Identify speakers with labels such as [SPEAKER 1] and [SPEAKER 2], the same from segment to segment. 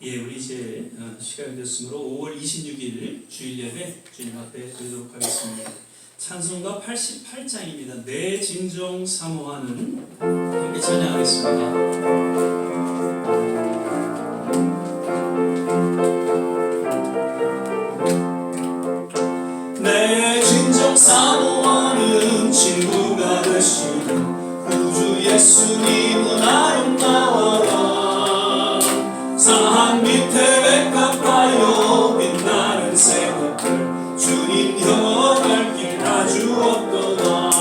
[SPEAKER 1] 예, 우리 이제 시간이 됐으므로 5월 26일 주일 예배 주님 앞에 드리도록 하겠습니다. 찬송가 88장입니다. 내 진정 사모하는, 함께 찬양하겠습니다. 내 진정 사모하는 친구가 되시는 구주 예수님은 아름다워라. 산 밑에 백합하여 빛나는 새벽별 주님 영원할 길 다 주었도다.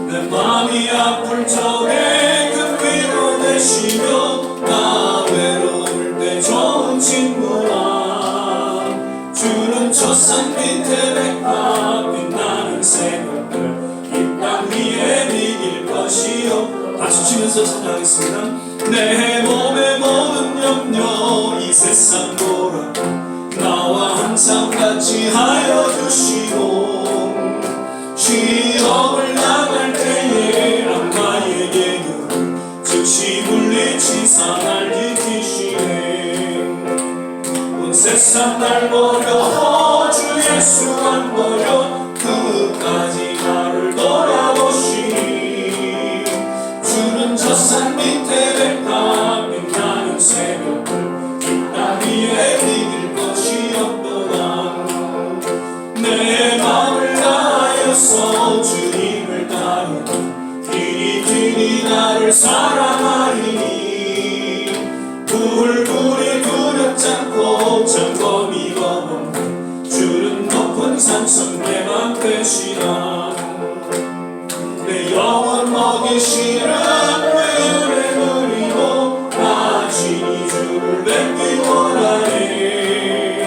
[SPEAKER 1] 내 맘이 아플 적에 그 위로 되시며 나 외로울 때 좋은 친구라. 주는 저 산 밑에 백합 빛나는 새벽별 이 땅 위에 비길 것이 없다. 박수 치면서 찬양하겠습니다. 내 몸의 모든 염려 이 세상 보라 나와 항상 같이 하여 주시고, 시험을 나갈 때에 악마에게는 즉시 물리치사 날 지키시네. 온 세상 날 버려 주 예수 안 버려 끝까지 나를 돌아보시니. 주는 저 산 밑에 백합 빛나는 새벽을 이 땅 위에 이길 것이 없도다. 내 마음을 다하여서 주님을 따르니 길이 나를 사랑하리니. 불불이 두렵지 않고 점검이 없는 주는 높은 산성 내 맘 되시라. 내 영혼 먹이시는 은혜 누리고 나 친히 주를 뵙기 원하네.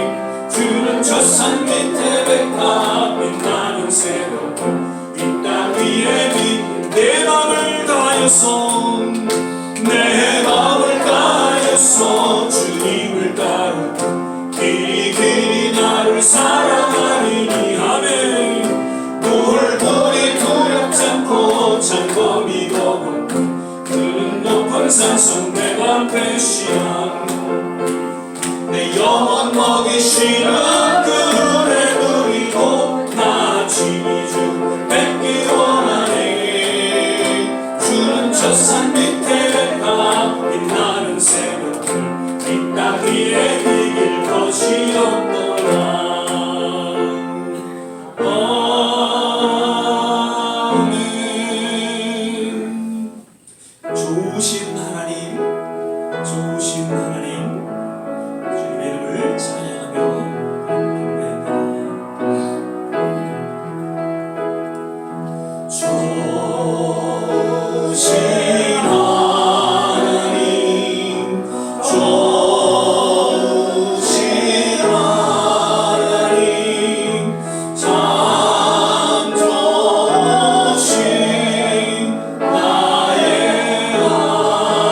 [SPEAKER 1] 주는 저 산 밑에 백합 빛나는 새벽 이 땅 위에 빛 내 맘을 다하여서 내 맘을 다하여서 주님을 따르고 길이 나를 사랑하리니. 아멘. 불불이 두렵지 않고 점검이 없는 그는 높은 산성 내 맘 되시라. 내 영혼 먹이시는 그 은혜 누리고 나 친히 주를 뵙기 원하네. 주는 저 산 밑에 백합 빛나는 새벽을 이 땅 위에 이길 것이 없도다. 아멘. 좋으신 하나님, 좋으신 하나님, 주님의 이름을 찬양하며 경배합니다. 좋으신 하나님, 좋으신 하나님, 참 좋으신 나의 하나님.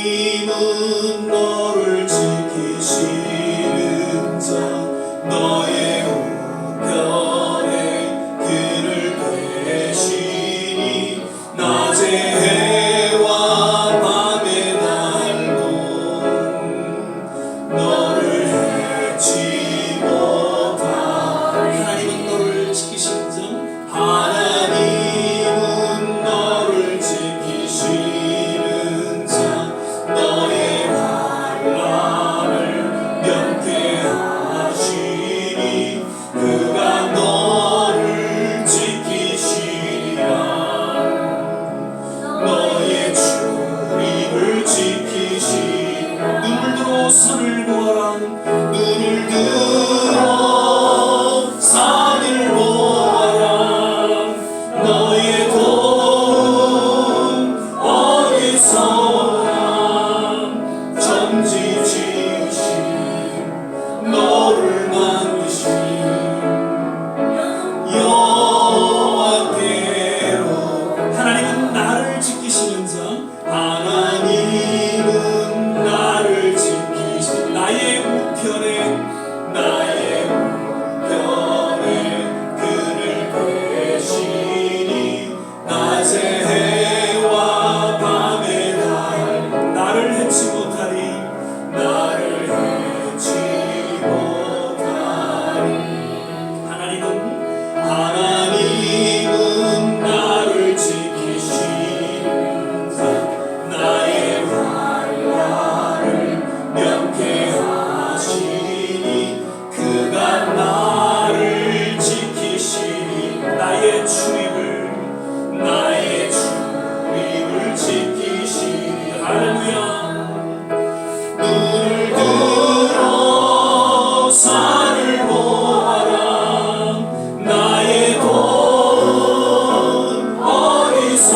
[SPEAKER 1] 하나님은 너를 지키시는 자 너의 우편에 그를 대시니 낮에 해와 밤에 달고 너를 해치 못하리 하나님은 너를 지키시는 자 하나님은 너를 지키시는 자 너의 환난을 면케하시니 그가 너를 지키시리라 너의 출입을 지키시니 눈을 들어 산을 보아라 눈을 들어 산을 보아라 너의 도움 어디서 천지 지으신 너를 만드신 여호와께로 하나님은 나를 지키시는 자 하나님은 나를 지키시는 나의 우편에 그를 계시니 낮에 해와 밤에 나를 해치 못하리 하나님은 나를 지키시는 자 나의 환난을 면케하시니 그가 나를 지키시니 나의 출입을 지키시니 할렐루야 눈을 들어 산을 보아라 나의 도움 어디서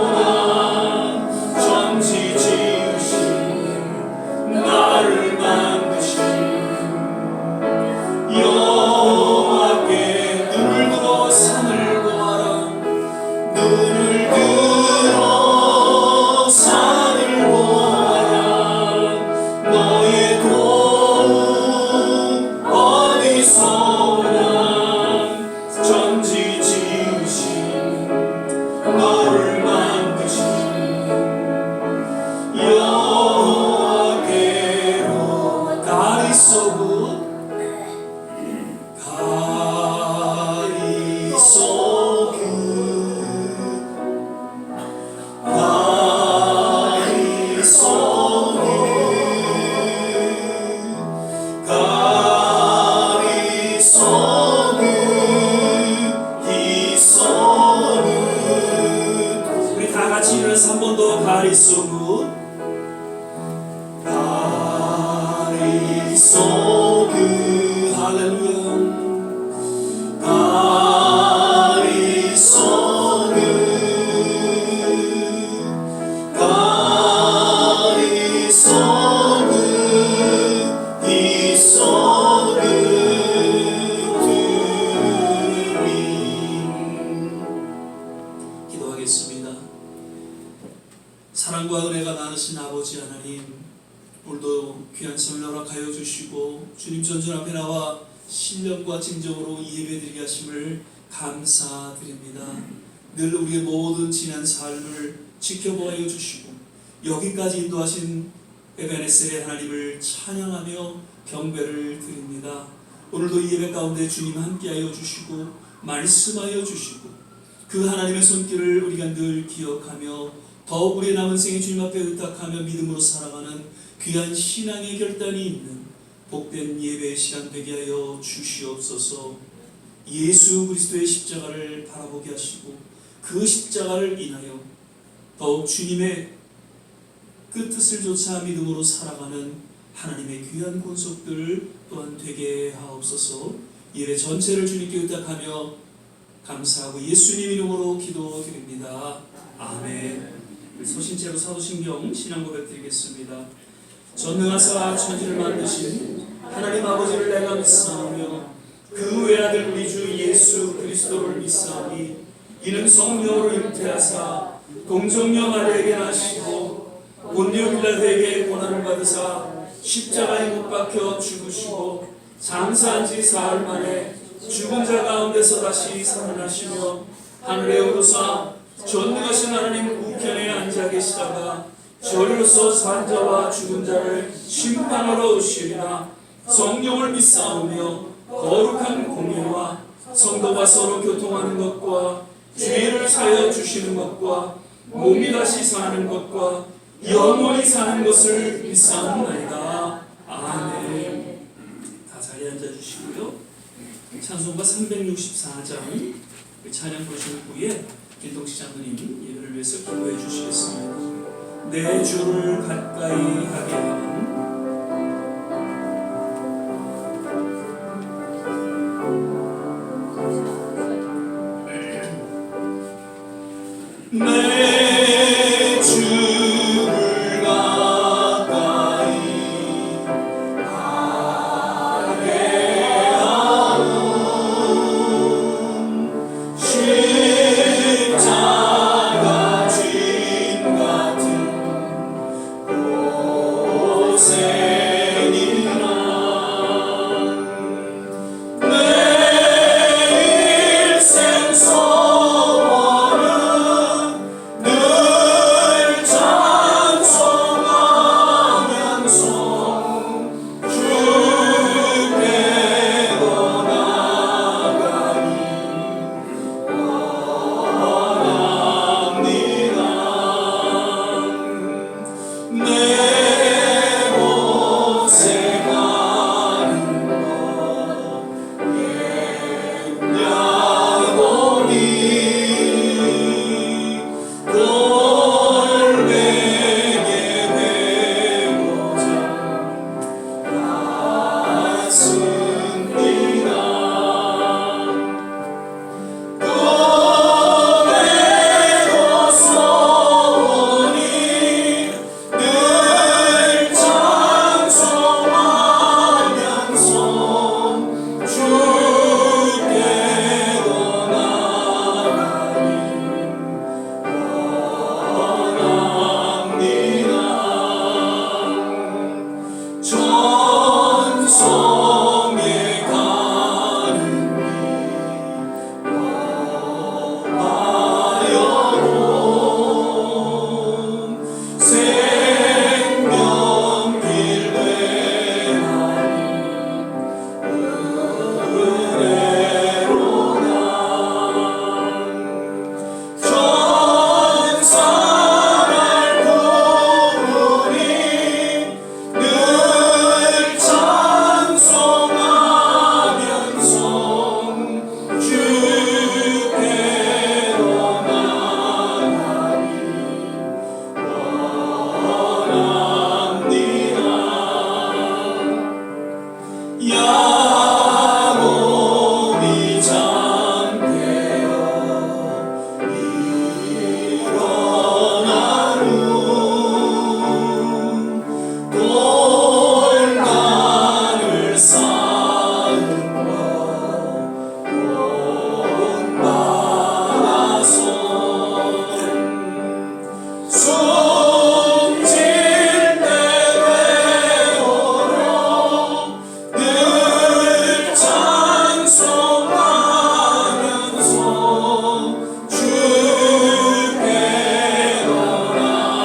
[SPEAKER 1] 오나 천지 지으신 나를 만드신 여호와께 눈을 들어 산을 보아라 눈을 들어 산을 보아라 너의 도움 어디서 오나 천지 지으신 너를 만드신 여호와께로 God is so good God is so good God is so good God is so good He's so good 우리 다 같이 일어나서 한 번 더 God is so good God is so good Hallelujah God is so good God is so good He's so good to me 기도하겠습니다. 사랑과 은혜가 많으신 아버지 하나님 오늘도 귀한 성을 허락하여 주시고 주님 전전 앞에 나와 신령과 진정으로 예배드리게 하심을 감사드립니다. 늘 우리의 모든 지난 삶을 지켜보아 주시고 여기까지 인도하신 에베네셀의 하나님을 찬양하며 경배를 드립니다. 오늘도 이 예배 가운데 주님 함께하여 주시고 말씀하여 주시고 그 하나님의 손길을 우리가 늘 기억하며 더욱 우리의 남은 생에 주님 앞에 의탁하며 믿음으로 살아가는 귀한 신앙의 결단이 있는 복된 예배의 시간 되게 하여 주시옵소서. 예수 그리스도의 십자가를 바라보게 하시고 그 십자가를 인하여 더욱 주님의 그 뜻을 조차 믿음으로 살아가는 하나님의 귀한 권속들 또한 되게 하옵소서. 예배 전체를 주님께 의탁하며 감사하고 예수님 이름으로 기도드립니다. 아멘. 소신체로 사도신경 신앙 고백 드리겠습니다. 전능하사 천지를 만드신 하나님 아버지를 내가 믿사오며 그 외아들 우리 주 예수 그리스도를 믿사오니 이는 성령으로 잉태하사 동정녀 마리아에게 나시고 본디오 빌라도에게 고난을 받으사 십자가에 못 박혀 죽으시고 장사한 지 사흘 만에 죽은 자 가운데서 다시 살아나시며 하늘에 오르사 전능하신 하나님 우편에 앉아 계시다가 저리로서 산 자와 죽은 자를 심판하러 오시리라. 성령을 믿사오며 거룩한 공예와 성도가 서로 교통하는 것과 죄를 사여 주시는 것과 몸이 다시 사는 것과 영원히 사는 것을 믿사옵나이다. 아멘. 다 자리에 앉아주시고요. 찬송가 364장 찬양 보신 후에 김동식 장로님 예배를 위해서 기도해 주시겠습니다. 내 주를 가까이 하게 하는 내 주를 가까이 하게 하는 십자가 주인 같은 고생이란 내 일생 소원은 늘 찬송하면서 주께로 나가니 원합니다. 내 고생하는 것 예냐보니 돌베개 메고자 왔습니다. 꿈에도 소원이 늘 찬송하면서 주께로 나가니 원합니다. 전성에 가는 길 원하여도 생명길 되나니 은혜로다. 전사를 부르니 늘 찬송하면서 주께로 나가니 원합니다. 야곱이 잠되어 일어난 후 돌간을 쌓은 것 본받아서 숨질 때 되도록 늘 찬송하면서 주께로 나가니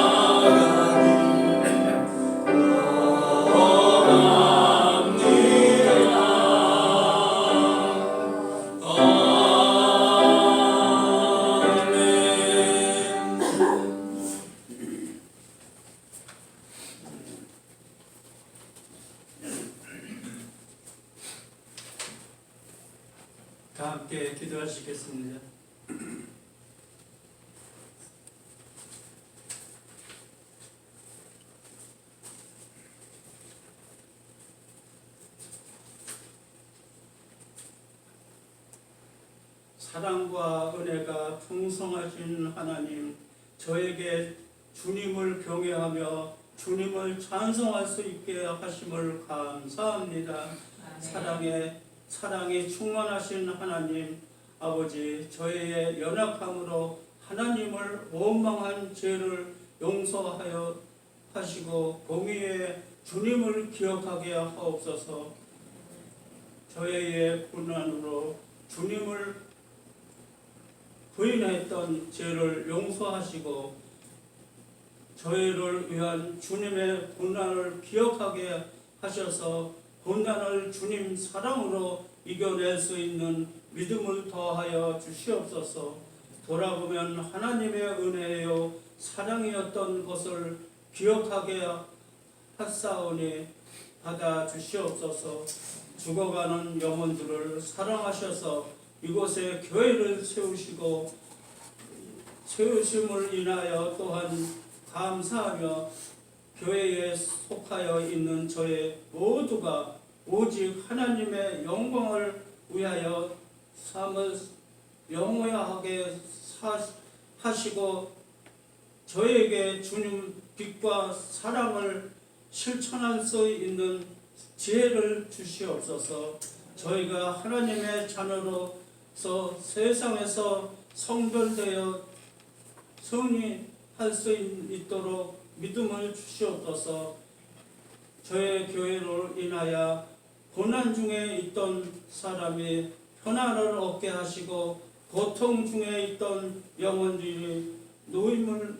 [SPEAKER 1] 다 함께 기도하시겠습니다. 사랑과 은혜가 풍성하신 하나님, 저에게 주님을 경외하며 주님을 찬송할 수 있게 하심을 감사합니다. 사랑에 충만하신 하나님, 아버지, 저의 연약함으로 하나님을 원망한 죄를 용서하여
[SPEAKER 2] 하시고 공의의 주님을 기억하게 하옵소서. 저희의 고난으로 주님을 부인했던 죄를 용서하시고 저희를 위한 주님의 고난을 기억하게 하셔서 고난을 주님 사랑으로 이겨낼 수 있는 믿음을 더하여 주시옵소서. 돌아보면 하나님의 은혜요 사랑이었던 것을 기억하게 하사오니 받아 주시옵소서. 죽어가는 영혼들을 사랑하셔서 이곳에 교회를 세우시고 세우심을 인하여 또한 감사하며 교회에 속하여 있는 저희 모두가 오직 하나님의 영광을 위하여 삶을 영원하게 하시고 저에게 주님 빛과 사랑을 실천할 수 있는 지혜를 주시옵소서. 저희가 하나님의 자녀로서 세상에서 성별되어 승리할 수 있도록 믿음을 주시옵소서. 저의 교회로 인하여 고난 중에 있던 사람이 편안을 얻게 하시고 고통 중에 있던 영혼들이 노임을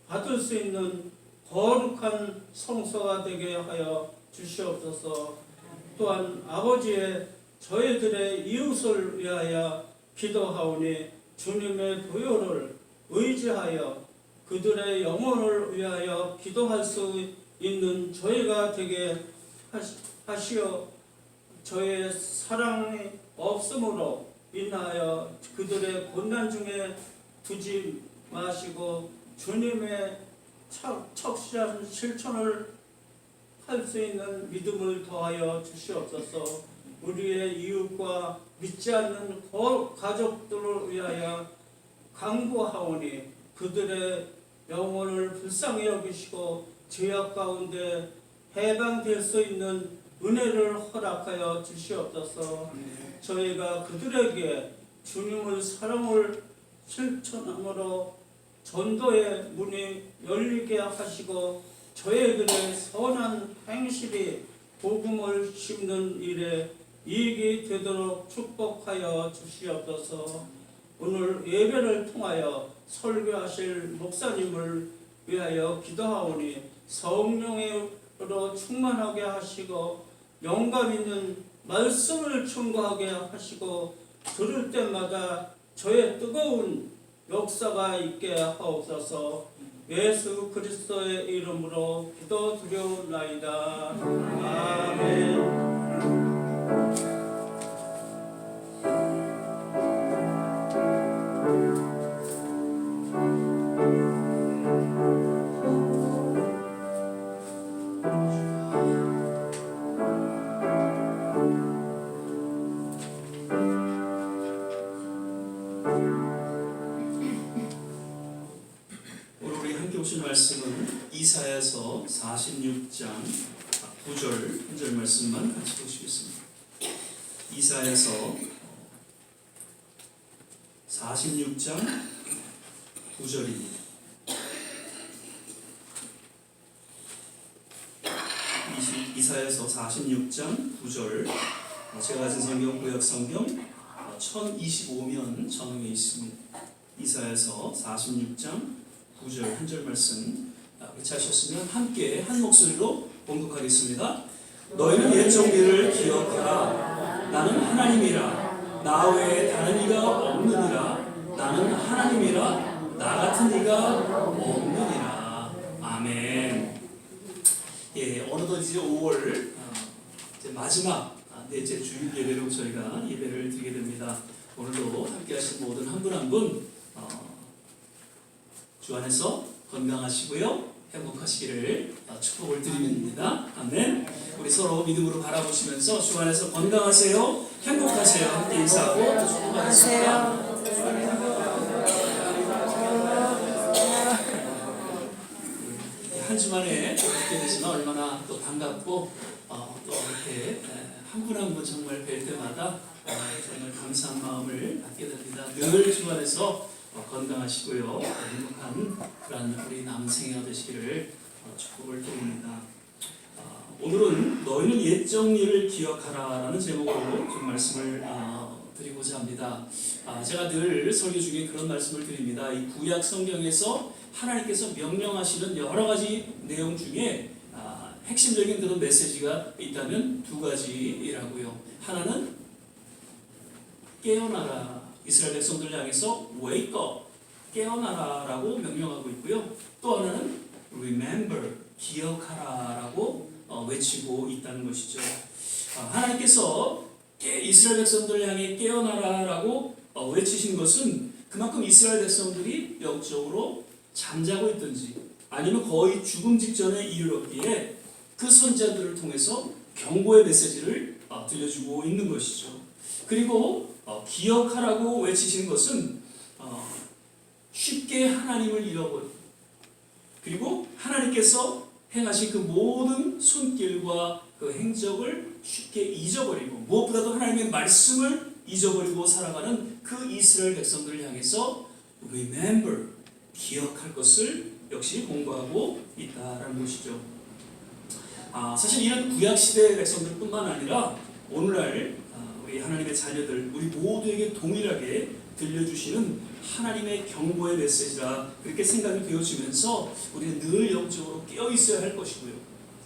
[SPEAKER 2] 받을 수 있는 거룩한 성소가 되게 하여 주시옵소서. 또한 아버지의 저희들의 이웃을 위하여 기도하오니 주님의 보혈을 의지하여 그들의 영혼을 위하여 기도할 수 있는 저희가 되게 하시어 저의 사랑이 없으므로 인하여 그들의 고난 중에 두지 마시고 주님의 척실한 실천을 할 수 있는 믿음을 더하여 주시옵소서. 우리의 이웃과 믿지 않는 가족들을 위하여 강구하오니 그들의 영혼을 불쌍히 여기시고 죄악 가운데 해방될 수 있는 은혜를 허락하여 주시옵소서. 저희가 그들에게 주님의 사랑을 실천함으로 전도의 문이 열리게 하시고 저희들의 선한 행실이 복음을 심는 일에 이익이 되도록 축복하여 주시옵소서. 오늘 예배를 통하여 설교하실 목사님을 위하여 기도하오니 성령으로 충만하게 하시고 영감 있는 말씀을 충고하게 하시고 들을 때마다 저의 뜨거운 역사가 있게 하옵소서. 예수 그리스도의 이름으로 기도드려옵나이다. 아멘.
[SPEAKER 1] 오신 말씀은 이사야서 46장 9절 한 절 말씀만 같이 보시겠습니다. 이사야서 46장 9절입니다. 이사야서 46장 9절, 제가 가진 성경 구약 성경 1025면 전후에 있습니다. 이사야서 46장 9절 한 절 말씀 같이 하셨으면 함께 한 목소리로 봉독하겠습니다. 너희는 옛 정비를 기억하라. 나는 하나님이라. 나 외에 다른 이가 없느니라. 나는 하나님이라. 나 같은 이가 없느니라. 아멘. 예, 어느덧 이제 5월 이제 마지막 넷째 주일 예배로 저희가 예배를 드리게 됩니다. 오늘도 함께 하신 모든 한 분 한 분 주 안에서 건강하시고요, 행복하시기를 축복을 드립니다. 아멘. 우리 서로 믿음으로 바라보시면서 주 안에서 건강하세요, 행복하세요 함께 인사하고 또 축복하겠습니다. 한 주만에 뵙게 되지만 얼마나 또 반갑고 또 이렇게 한 분 한 분 정말 뵐 때마다 정말 감사한 마음을 갖게 됩니다. 늘 주 안에서 건강하시고요, 행복한 그런 우리 남은 생애가 되시기를 축복을 드립니다. 오늘은 너희는 옛 정리를 기억하라라는 제목으로 좀 말씀을 드리고자 합니다. 제가 늘 설교 중에 그런 말씀을 드립니다. 이 구약 성경에서 하나님께서 명령하시는 여러 가지 내용 중에 핵심적인 그런 메시지가 있다면 두 가지라고요. 하나는 깨어나라, 이스라엘 백성들 향해서 wake up, 깨어나라라고 명령하고 있고요. 또 하나는 remember, 기억하라라고 외치고 있다는 것이죠. 하나님께서 이스라엘 백성들 향해 깨어나라라고 외치신 것은 그만큼 이스라엘 백성들이 영적으로 잠자고 있든지 아니면 거의 죽음 직전에 이르렀기에 그 선자들을 통해서 경고의 메시지를 들려주고 있는 것이죠. 그리고 기억하라고 외치신 것은 쉽게 하나님을 잃어버리고 그리고 하나님께서 행하신 그 모든 손길과 그 행적을 쉽게 잊어버리고 무엇보다도 하나님의 말씀을 잊어버리고 살아가는 그 이스라엘 백성들을 향해서 remember, 기억할 것을 역시 공부하고 있다라는 것이죠. 사실 이런 구약시대의 백성들뿐만 아니라 오늘날 우리 하나님의 자녀들, 우리 모두에게 동일하게 들려주시는 하나님의 경고의 메시지라 그렇게 생각이 되어지면서 우리는 늘 영적으로 깨어 있어야 할 것이고요.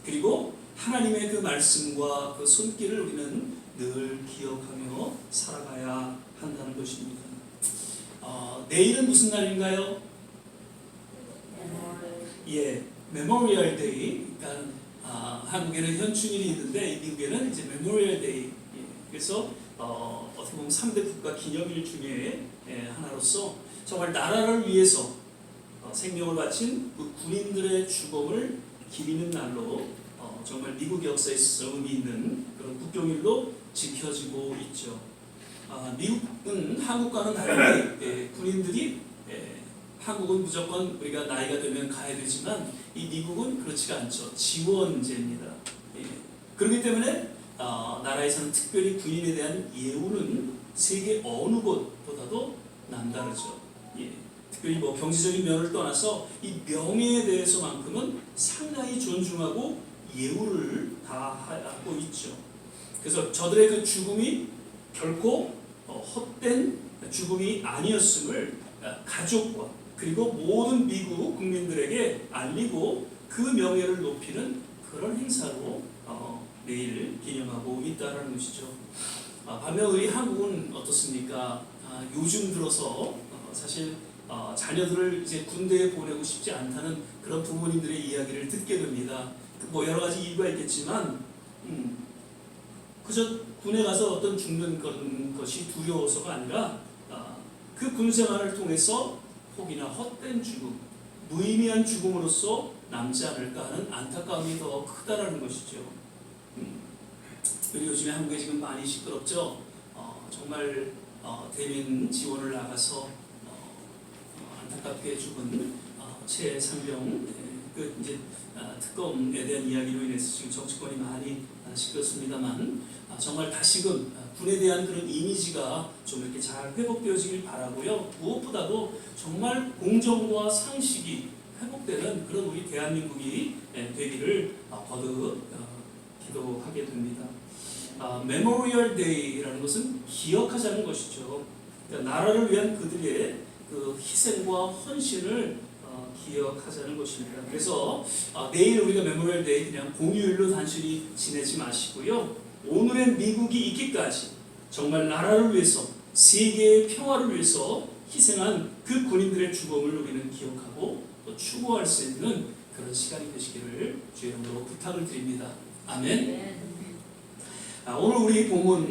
[SPEAKER 1] 그리고 하나님의 그 말씀과 그 손길을 우리는 늘 기억하며 살아가야 한다는 것입니다. 내일은 무슨 날인가요? 예, 메모리얼 데이. 그러니까 한국에는 현충일이 있는데 미국에는 이제 메모리얼 데이. 그래서 어떻게 보면 3대 국가 기념일 중에 하나로서 정말 나라를 위해서 생명을 바친 그 군인들의 죽음을 기리는 날로 정말 미국 역사에 있어서 의미 있는 그런 국경일로 지켜지고 있죠. 미국은 한국과는 다르게 군인들이 한국은 무조건 우리가 나이가 되면 가야 되지만 이 미국은 그렇지가 않죠. 지원제입니다. 그렇기 때문에 나라에서는 특별히 군인에 대한 예우는 세계 어느 곳보다도 남다르죠. 특별히 뭐 경제적인 면을 떠나서 이 명예에 대해서만큼은 상당히 존중하고 예우를 다하고 있죠. 그래서 저들의 그 죽음이 결코 헛된 죽음이 아니었음을 가족과 그리고 모든 미국 국민들에게 알리고 그 명예를 높이는 그런 행사로 내일 기념하고 있다는 것이죠. 반면 우리 한국은 어떻습니까? 요즘 들어서 사실 자녀들을 이제 군대에 보내고 싶지 않다는 그런 부모님들의 이야기를 듣게 됩니다. 뭐 여러 가지 이유가 있겠지만 그저 군에 가서 어떤 죽는 그런 것이 두려워서가 아니라 그 군생활을 통해서 혹이나 헛된 죽음, 무의미한 죽음으로써 남지 않을까 하는 안타까움이 더 크다라는 것이죠. 그리고 요즘에 한국에 지금 많이 시끄럽죠. 정말 대민 지원을 나가서 안타깝게 죽은 최상병 그 이제 특검에 대한 이야기로 인해서 지금 정치권이 많이 시끄럽습니다만 정말 다시금 군에 대한 그런 이미지가 좀 이렇게 잘 회복되어지길 바라고요. 무엇보다도 정말 공정과 상식이 회복되는 그런 우리 대한민국이 되기를 거듭 기도하게 됩니다. 메모리얼 데이라는 것은 기억하자는 것이죠. 그러니까 나라를 위한 그들의 그 희생과 헌신을 기억하자는 것입니다. 그래서 내일 우리가 메모리얼 데이 그냥 공휴일로 단순히 지내지 마시고요. 오늘의 미국이 있기까지 정말 나라를 위해서 세계의 평화를 위해서 희생한 그 군인들의 죽음을 우리는 기억하고 또 추모할 수 있는 그런 시간이 되시기를 주의 이름으로 부탁을 드립니다. 아멘. 오늘 우리 본문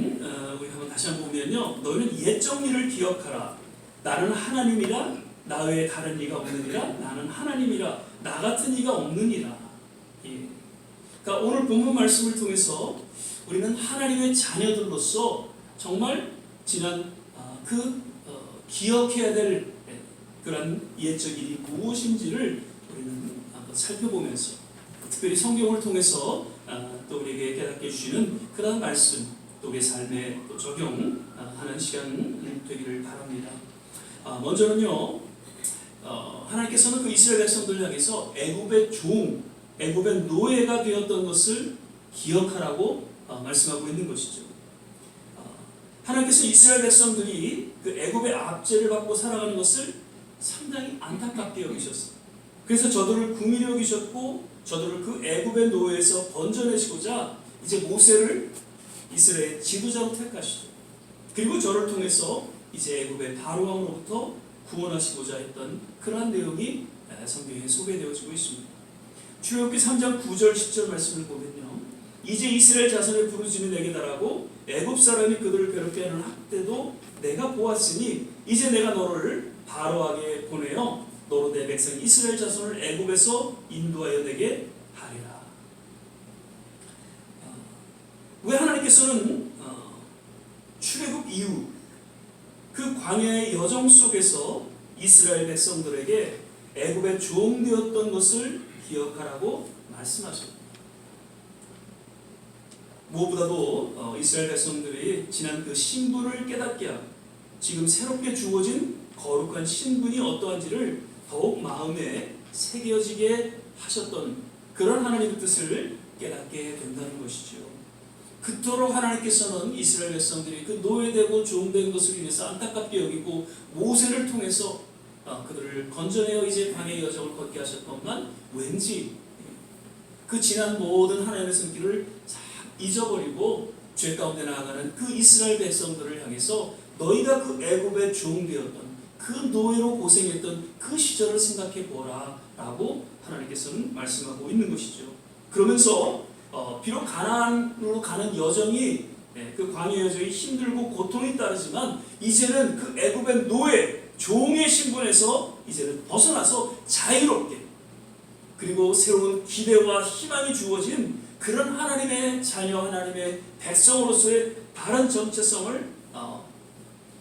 [SPEAKER 1] 우리 한번 다시 한번 보면요. 너희는 옛 정리를 기억하라. 나는 하나님이라 나 외에 다른 이가 없느니라. 나는 하나님이라 나 같은 이가 없느니라. 그러니까 오늘 본문 말씀을 통해서 우리는 하나님의 자녀들로서 정말 지난 기억해야 될 그런 옛적 일이 무엇인지를 우리는 한번 살펴보면서 특별히 성경을 통해서 또 우리에게 깨닫게 해주시는 그런 말씀 또 우리의 삶에 또 적용하는 시간 되기를 바랍니다. 먼저는요, 하나님께서는 그 이스라엘 백성들 향해서 애굽의 종 애굽의 노예가 되었던 것을 기억하라고 말씀하고 있는 것이죠. 하나님께서 이스라엘 백성들이 그 애굽의 압제를 받고 살아가는 것을 상당히 안타깝게 여기셨어요. 그래서 저들을 긍휼히 여기셨고 저들을 그 애굽의 노예에서 건져내시고자 이제 모세를 이스라엘 지도자로 택하시죠. 그리고 저를 통해서 이제 애굽의 바로 왕으로부터 구원하시고자 했던 그러한 내용이 성경에 소개되어지고 있습니다. 출애굽기 3장 9절 10절 말씀을 보면요, 이제 이스라엘 자손의 부르짖음이 내게 달하고 애굽 사람이 그들을 괴롭게 하는 학대도 내가 보았으니 이제 내가 너를 바로에게 보내어 너로 내 백성 이스라엘 자손을 애굽에서 인도하여 내게 하리라. 왜 하나님께서는 출애굽 이후 그 광야의 여정 속에서 이스라엘 백성들에게 애굽의 종되었던 것을 기억하라고 말씀하십니다. 무엇보다도 이스라엘 백성들이 지난 그 신분을 깨닫게 하고 지금 새롭게 주어진 거룩한 신분이 어떠한지를 더욱 마음에 새겨지게 하셨던 그런 하나님의 뜻을 깨닫게 된다는 것이죠. 그토록 하나님께서는 이스라엘 백성들이 그 노예되고 종된 것을 인해서 안타깝게 여기고 모세를 통해서 그들을 건져내어 이제 광야의 여정을 걷게 하셨건만 왠지 그 지난 모든 하나님의 손길을 싹 잊어버리고 죄 가운데 나아가는 그 이스라엘 백성들을 향해서 너희가 그 애굽의 종되었던 그 노예로 고생했던 그 시절을 생각해 보라 라고 하나님께서는 말씀하고 있는 것이죠. 그러면서 비록 가나안으로 가는 여정이 그 광야 여정이 힘들고 고통이 따르지만 이제는 그 애굽의 노예 종의 신분에서 이제는 벗어나서 자유롭게 그리고 새로운 기대와 희망이 주어진 그런 하나님의 자녀, 하나님의 백성으로서의 다른 정체성을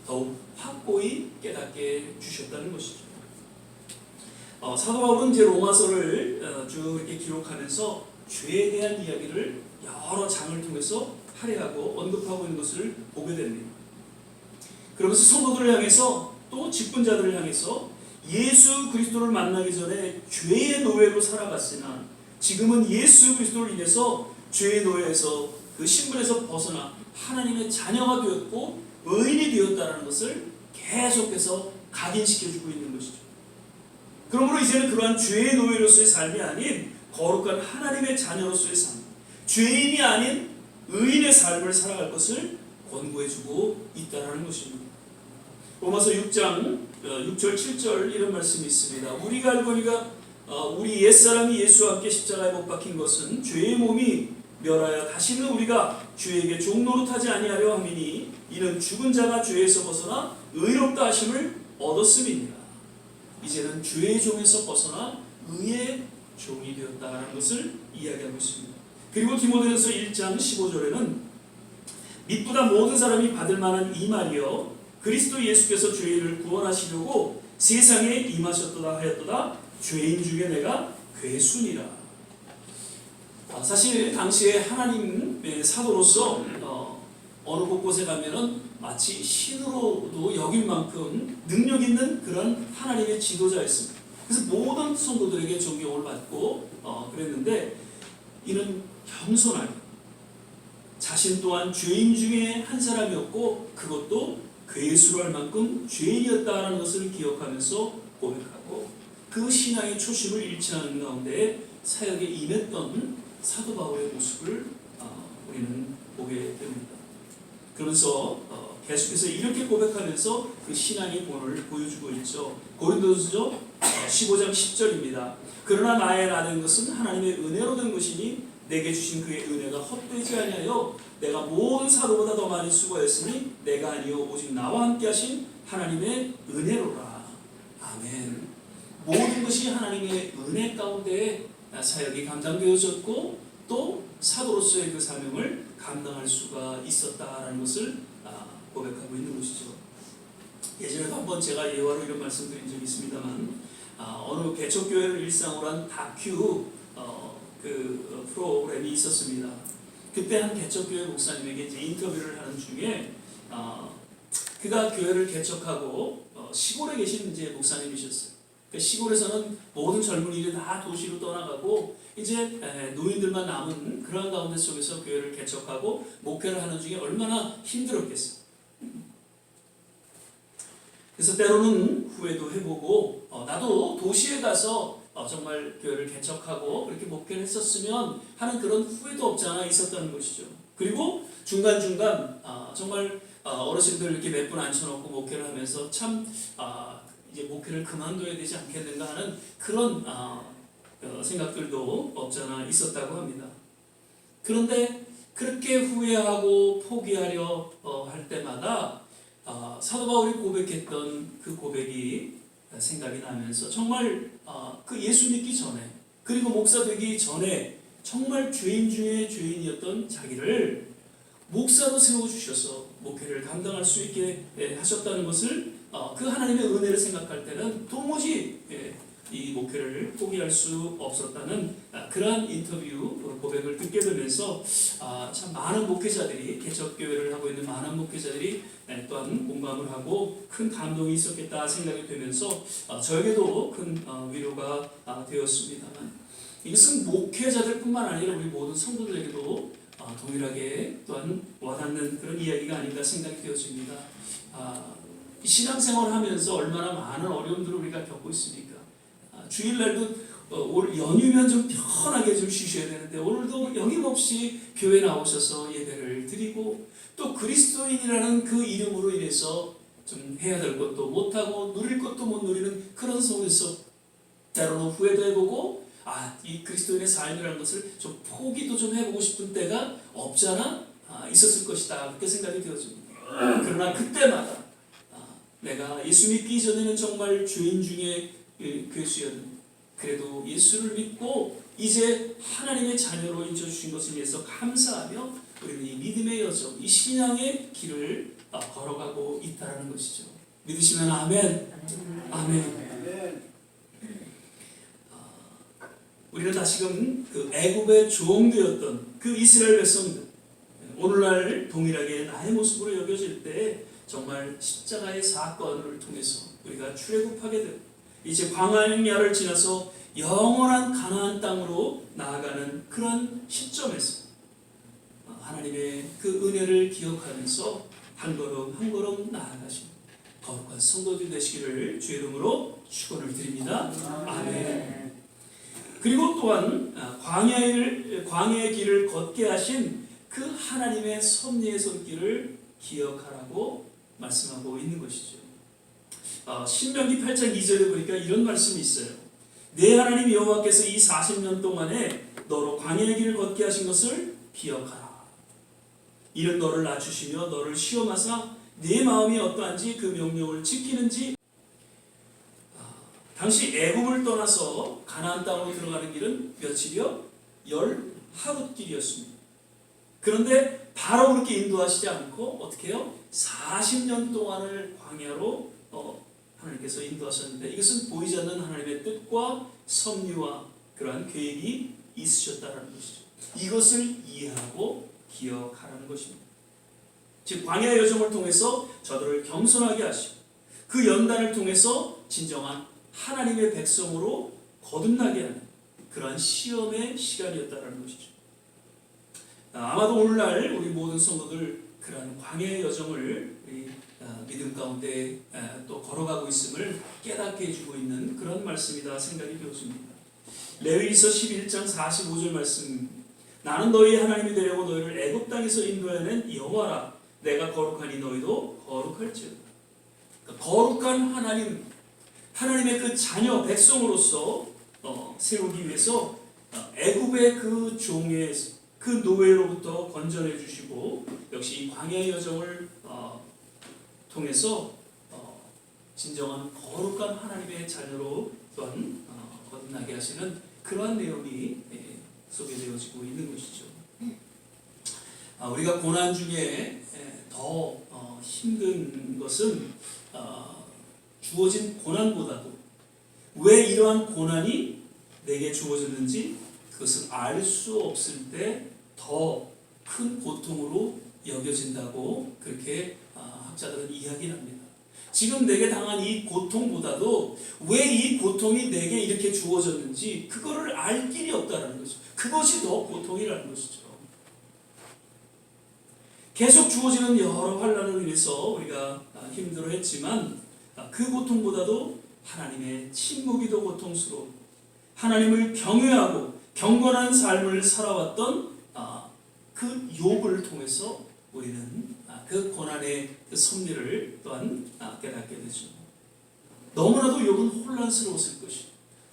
[SPEAKER 1] 더욱 확고히 깨닫게 주셨다는 것이죠. 사도 바울은 이제 로마서를 쭉 이렇게 기록하면서 죄에 대한 이야기를 여러 장을 통해서 할애하고 언급하고 있는 것을 보게 됩니다. 그러면서 성도들을 향해서 또 직분자들을 향해서 예수 그리스도를 만나기 전에 죄의 노예로 살아갔으나 지금은 예수 그리스도를 인해서 죄의 노예에서 그 신분에서 벗어나 하나님의 자녀가 되었고 의인이 되었다는 것을 계속해서 각인시켜주고 있는 것이죠. 그러므로 이제는 그러한 죄의 노예로서의 삶이 아닌 거룩한 하나님의 자녀로서의 삶, 죄인이 아닌 의인의 삶을 살아갈 것을 권고해주고 있다는 것입니다. 로마서 6장 6절 7절 이런 말씀이 있습니다. 우리가 알거니가 우리 옛사람이 예수와 함께 십자가에 못 박힌 것은 죄의 몸이 멸하여 다시는 우리가 죄에게 종노릇하지 아니하려 함이니 이는 죽은 자가 죄에서 벗어나 의롭다 하심을 얻었음이니라. 이제는 죄의 종에서 벗어나 의의 종이 되었다는 것을 이야기하고 있습니다. 그리고 디모데전서 1장 15절에는 믿보다 모든 사람이 받을 만한 이 말이여 그리스도 예수께서 죄인을 구원하시려고 세상에 임하셨도다 하였도다 죄인 중에 내가 괴순이라. 사실 당시에 하나님의 사도로서 어느 곳곳에 가면은 마치 신으로도 여길 만큼 능력 있는 그런 하나님의 지도자였습니다. 그래서 모든 성도들에게 존경을 받고 그랬는데 이는 겸손하게 자신 또한 죄인 중에 한 사람이었고 그것도 괴수로 할 만큼 죄인이었다는 것을 기억하면서 고백하고 그 신앙의 초심을 잃지 않은 가운데 사역에 임했던 사도 바울의 모습을 우리는 보게 됩니다. 그러면서 계속해서 이렇게 고백하면서 그 신앙의 본을 보여주고 있죠. 고린도전서 15장 10절입니다. 그러나 나의 나된 것은 하나님의 은혜로 된 것이니 내게 주신 그의 은혜가 헛되지 아니하여 내가 모든 사도보다 더 많이 수고했으니 내가 아니요 오직 나와 함께 하신 하나님의 은혜로라. 아멘. 모든 것이 하나님의 은혜 가운데 사역이 감당되어졌고 또 사도로서의 그 사명을 감당할 수가 있었다라는 것을 고백하고 있는 것이죠. 예전에도 한번 제가 예화로 이런 말씀드린 적이 있습니다만 어느 개척교회를 일상으로 한 다큐 그 프로그램이 있었습니다. 그때 한 개척교회 목사님에게 이제 인터뷰를 하는 중에 그가 교회를 개척하고 시골에 계신 이제 목사님이셨어요. 그 시골에서는 모든 젊은이들이 다 도시로 떠나가고 이제 노인들만 남은 그러한 가운데 속에서 교회를 개척하고 목회를 하는 중에 얼마나 힘들었겠어요. 그래서 때로는 후회도 해보고 나도 도시에 가서 정말 교회를 개척하고 그렇게 목회를 했었으면 하는 그런 후회도 없지 않아 있었다는 것이죠. 그리고 중간중간 정말 어르신들 이렇게 몇 분 앉혀놓고 목회를 하면서 참 이제 목회를 그만둬야 되지 않겠는가 하는 그런 생각들도 없지 않아 있었다고 합니다. 그런데 그렇게 후회하고 포기하려 할 때마다 사도 바울이 고백했던 그 고백이 생각이 나면서 정말 그 예수 믿기 전에 그리고 목사 되기 전에 정말 죄인 중에 죄인이었던 자기를 목사로 세워주셔서 목회를 감당할 수 있게 하셨다는 것을 그 하나님의 은혜를 생각할 때는 도무지 이 목회를 포기할 수 없었다는 그러한 인터뷰 고백을 듣게 되면서 참 많은 목회자들이 개척교회를 하고 있는 많은 목회자들이 또한 공감을 하고 큰 감동이 있었겠다 생각이 되면서 저에게도 큰 위로가 되었습니다만 이것은 목회자들뿐만 아니라 우리 모든 성도들에게도 동일하게 또한 와닿는 그런 이야기가 아닌가 생각이 되어집니다. 신앙생활을 하면서 얼마나 많은 어려움들을 우리가 겪고 있습니까? 주일날도 올 연휴면 좀 편하게 좀 쉬셔야 되는데 오늘도 여김없이 교회 나오셔서 예배를 드리고 또 그리스도인이라는 그 이름으로 인해서 좀 해야 될 것도 못하고 누릴 것도 못 누리는 그런 속에서 때로는 후회도 해보고 이 그리스도인의 삶이라는 것을 좀 포기도 좀 해보고 싶은 때가 없지 않아 있었을 것이다 그렇게 생각이 되어집니다. 그러나 그때마다 내가 예수 믿기 전에는 정말 죄인 중에 괴수였는데 그래도 예수를 믿고 이제 하나님의 자녀로 인쳐주신 것을 위해서 감사하며 우리는 이 믿음의 여정, 이 신앙의 길을 걸어가고 있다는 것이죠. 믿으시면 아멘. 아멘. 우리는 다시금 그 애굽의 종되었던 그 이스라엘 백성들 오늘날 동일하게 나의 모습으로 여겨질 때 정말 십자가의 사건을 통해서 우리가 출애굽하게 되고 이제 광야를 지나서 영원한 가나안 땅으로 나아가는 그런 시점에서 하나님의 그 은혜를 기억하면서 한 걸음 한 걸음 나아가신 거룩한 성도들 되시기를 주의 이름으로 축원을 드립니다. 아멘. 그리고 또한 광야의 길을 걷게 하신 그 하나님의 섭리의 손길을 기억하라고 말씀하고 있는 것이죠. 신명기 8장 2절에 보니까 이런 말씀이 있어요. 내 하나님 여호와께서 이 40년 동안에 너로 광야의 길을 걷게 하신 것을 기억하라. 이는 너를 낮추시며 너를 시험하사 네 마음이 어떠한지 그 명령을 지키는지. 당시 애굽을 떠나서 가나안 땅으로 들어가는 길은 며칠이요? 10하룻길이었습니다. 그런데 바로 그렇게 인도하시지 않고 어떻게 해요? 40년 동안을 광야로 하나님께서 인도하셨는데 이것은 보이지 않는 하나님의 뜻과 섭리와 그러한 계획이 있으셨다는 것이죠. 이것을 이해하고 기억하라는 것입니다. 즉 광야 여정을 통해서 저들을 겸손하게 하시고 그 연단을 통해서 진정한 하나님의 백성으로 거듭나게 하는 그러한 시험의 시간이었다는 것이죠. 아마도 오늘날 우리 모든 성도들 그러한 광야의 여정을 우리 믿음 가운데 또 걸어가고 있음을 깨닫게 해주고 있는 그런 말씀이다 생각이 되었습니다. 레위기서 11장 45절 말씀. 나는 너희 하나님이 되려고 너희를 애굽 땅에서 인도해낸 여호와라. 내가 거룩하니 너희도 거룩할지어다. 그러니까 거룩한 하나님의 그 자녀 백성으로서 세우기 위해서 애굽의 그 종의 그 노예로부터 건져내 주시고 역시 이 광야의 여정을 통해서 진정한 거룩한 하나님의 자녀로 또한 거듭나게 하시는 그러한 내용이 소개되어지고 있는 것이죠. 우리가 고난 중에 더 힘든 것은 주어진 고난보다도 왜 이러한 고난이 내게 주어졌는지 그것을 알 수 없을 때 더 큰 고통으로 여겨진다고 그렇게 학자들은 이야기를 합니다. 지금 내게 당한 이 고통보다도 왜 이 고통이 내게 이렇게 주어졌는지 그거를 알 길이 없다는 거죠. 그것이 더 고통이라는 것이죠. 계속 주어지는 여러 환난을 위해서 우리가 힘들어했지만 그 고통보다도 하나님의 침묵이 더 고통스러워 하나님을 경외하고 경건한 삶을 살아왔던 그 욥을 통해서 우리는 그 고난의 그 섭리를 또한 깨닫게 되죠. 너무나도 욥은 혼란스러웠을 것이고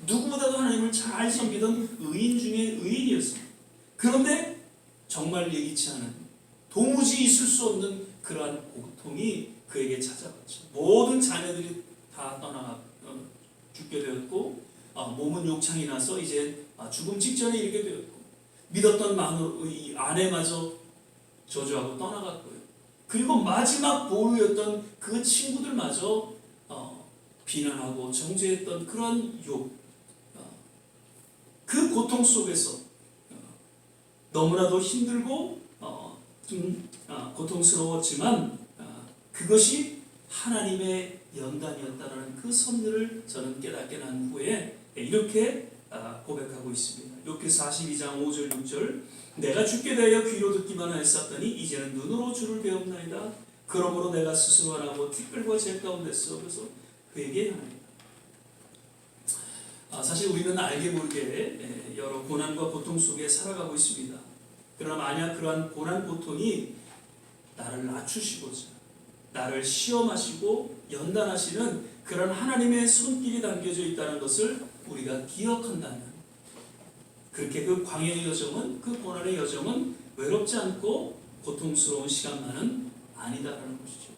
[SPEAKER 1] 누구보다도 하나님을 잘 섬기던 의인 중에 의인이었습니다. 그런데 정말 예기치 않은 도무지 있을 수 없는 그러한 고통이 그에게 찾아왔죠. 모든 자녀들이 다 떠나가 죽게 되었고 몸은 욕창이 나서 이제 죽음 직전에 이르게 되었고 믿었던 이 아내마저 저주하고 떠나갔고요. 그리고 마지막 보루였던 그 친구들마저 비난하고 정죄했던 그런 욥. 그 고통 속에서 너무나도 힘들고 좀 고통스러웠지만 그것이 하나님의 연단이었다는 그 섭리를 저는 깨닫게 난 후에 이렇게 고백하고 있습니다. 욥기 42장 5절 6절 내가 주께 대하여 귀로 듣기만 하였었더니 이제는 눈으로 주를 배웁나이다. 그러므로 내가 스스로 하나고 티끌과 재 가운데서 그래서 그에게 하나이다. 사실 우리는 알게 모르게 여러 고난과 고통 속에 살아가고 있습니다. 그러나 만약 그러한 고난 고통이 나를 낮추시고자 나를 시험하시고 연단하시는 그런 하나님의 손길이 담겨져 있다는 것을 우리가 기억한다면 그렇게 그 광야의 여정은 그 고난의 여정은 외롭지 않고 고통스러운 시간만은 아니다라는 것이죠.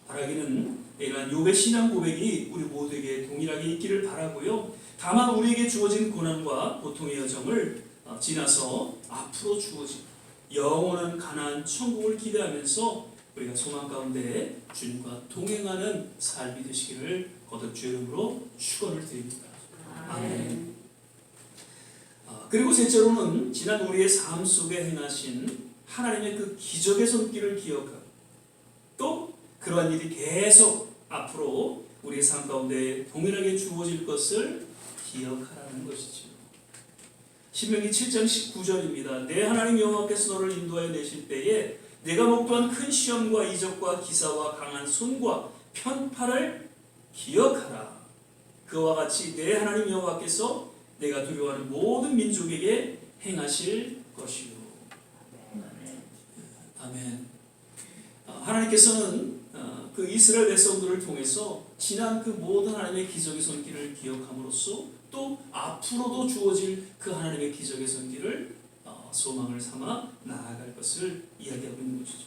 [SPEAKER 1] 바라기는 이러한 욥의 신앙 고백이 우리 모두에게 동일하게 있기를 바라고요. 다만 우리에게 주어진 고난과 고통의 여정을 지나서 앞으로 주어진 영원한 가나안 천국을 기대하면서 우리가 소망 가운데 주님과 동행하는 삶이 되시기를 거듭 주의 이름으로 축원을 드립니다. 아멘. 그리고 셋째로는 지난 우리의 삶 속에 행하신 하나님의 그 기적의 손길을 기억하고 또 그러한 일이 계속 앞으로 우리의 삶 가운데 동일하게 주어질 것을 기억하라는 것이죠. 신명기 7장 19절입니다. 내 하나님 여호와께서 너를 인도하여 내실 때에 내가 목도한 큰 시험과 이적과 기사와 강한 손과 편팔을 기억하라. 그와 같이 내 하나님 여호와께서 내가 두려워하는 모든 민족에게 행하실 것이요. 아멘. 하나님께서는 그 이스라엘 백성들을 통해서 지난 그 모든 하나님의 기적의 손길을 기억함으로써 또 앞으로도 주어질 그 하나님의 기적의 손길을 소망을 삼아 나아갈 것을 이야기하고 있는 것이죠.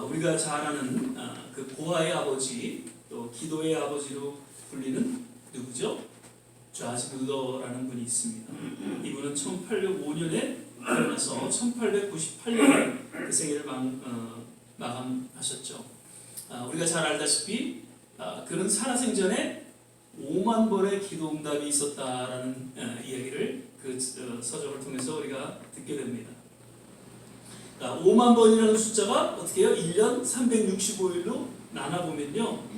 [SPEAKER 1] 우리가 잘 아는 그 고아의 아버지 또 기도의 아버지로 불리는 누구죠? 조지 뮬러라는 분이 있습니다. 이분은 1805년에 태어나서 1898년에 그 생애를 마감하셨죠. 우리가 잘 알다시피 그는 살아생전에 5만 번의 기도 응답이 있었다라는 이야기를 그 서적을 통해서 우리가 듣게 됩니다. 5만 번이라는 숫자가 어떻게 해요? 1년 365일로 나눠보면요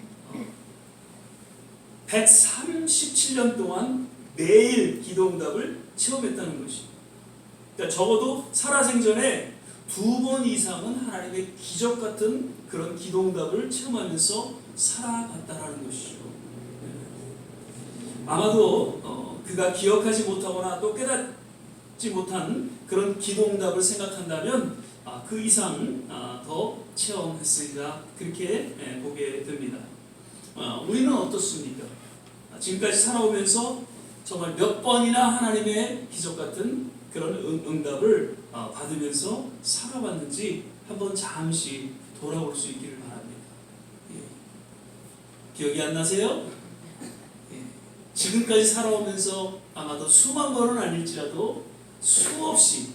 [SPEAKER 1] 137년 동안 매일 기도 응답을 체험했다는 것이. 그러니까 적어도 살아생전에 2번 이상은 하나님의 기적 같은 그런 기도 응답을 체험하면서 살아갔다라는 것이죠. 아마도 그가 기억하지 못하거나 또 깨닫지 못한 그런 기도 응답을 생각한다면 그 이상 더 체험했으리라 그렇게 보게 됩니다. 우리는 어떻습니까? 지금까지 살아오면서 정말 몇 번이나 하나님의 기적 같은 그런 응답을 받으면서 살아봤는지 한번 잠시 돌아올 수 있기를 바랍니다. 기억이 안 나세요? 지금까지 살아오면서 아마도 수만 번은 아닐지라도 수없이